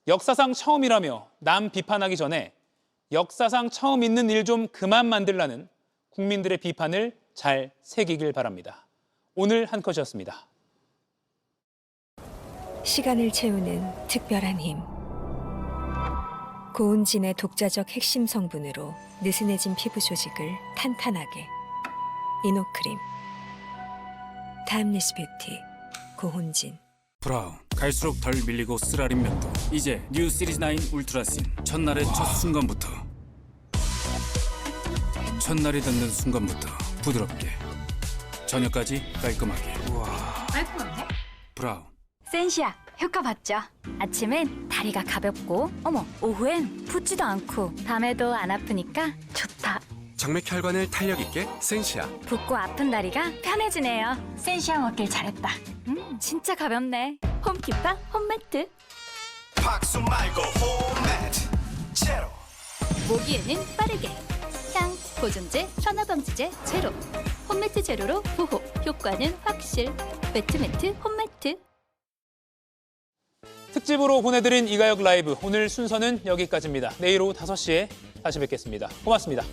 역사상 처음이라며 남 비판하기 전에 역사상 처음 있는 일 좀 그만 만들라는 국민들의 비판을 잘 새기길 바랍니다. 오늘 한 컷이었습니다. 시간을 채우는 특별한 힘. 고운진의 독자적 핵심 성분으로 느슨해진 피부 조직을 탄탄하게. 이노크림. 타임리스 뷰티. 고운진. 브라운. 갈수록 덜 밀리고 쓰라린 면도. 이제 뉴 시리즈 9 울트라신. 첫날의 첫 순간부터. 첫날이 닿는 순간부터 부드럽게. 저녁까지 깔끔하게. 깔끔한데? 브라운. 센시아 효과 봤죠? 아침엔 다리가 가볍고 오후엔 붓지도 않고 밤에도 안 아프니까 좋다. 정맥 혈관을 탄력 있게 센시아. 붓고 아픈 다리가 편해지네요. 센시아 먹길 잘했다. 진짜 가볍네. 홈키파 홈매트. 박수 말고 홈매트 제로. 모기에는 빠르게. 향, 보존제, 산화방지제 제로. 홈매트 제로로 보호. 효과는 확실. 매트매트 홈매트. 특집으로 보내드린 이가혁 라이브 오늘 순서는 여기까지입니다. 내일 오후 5시에 다시 뵙겠습니다. 고맙습니다.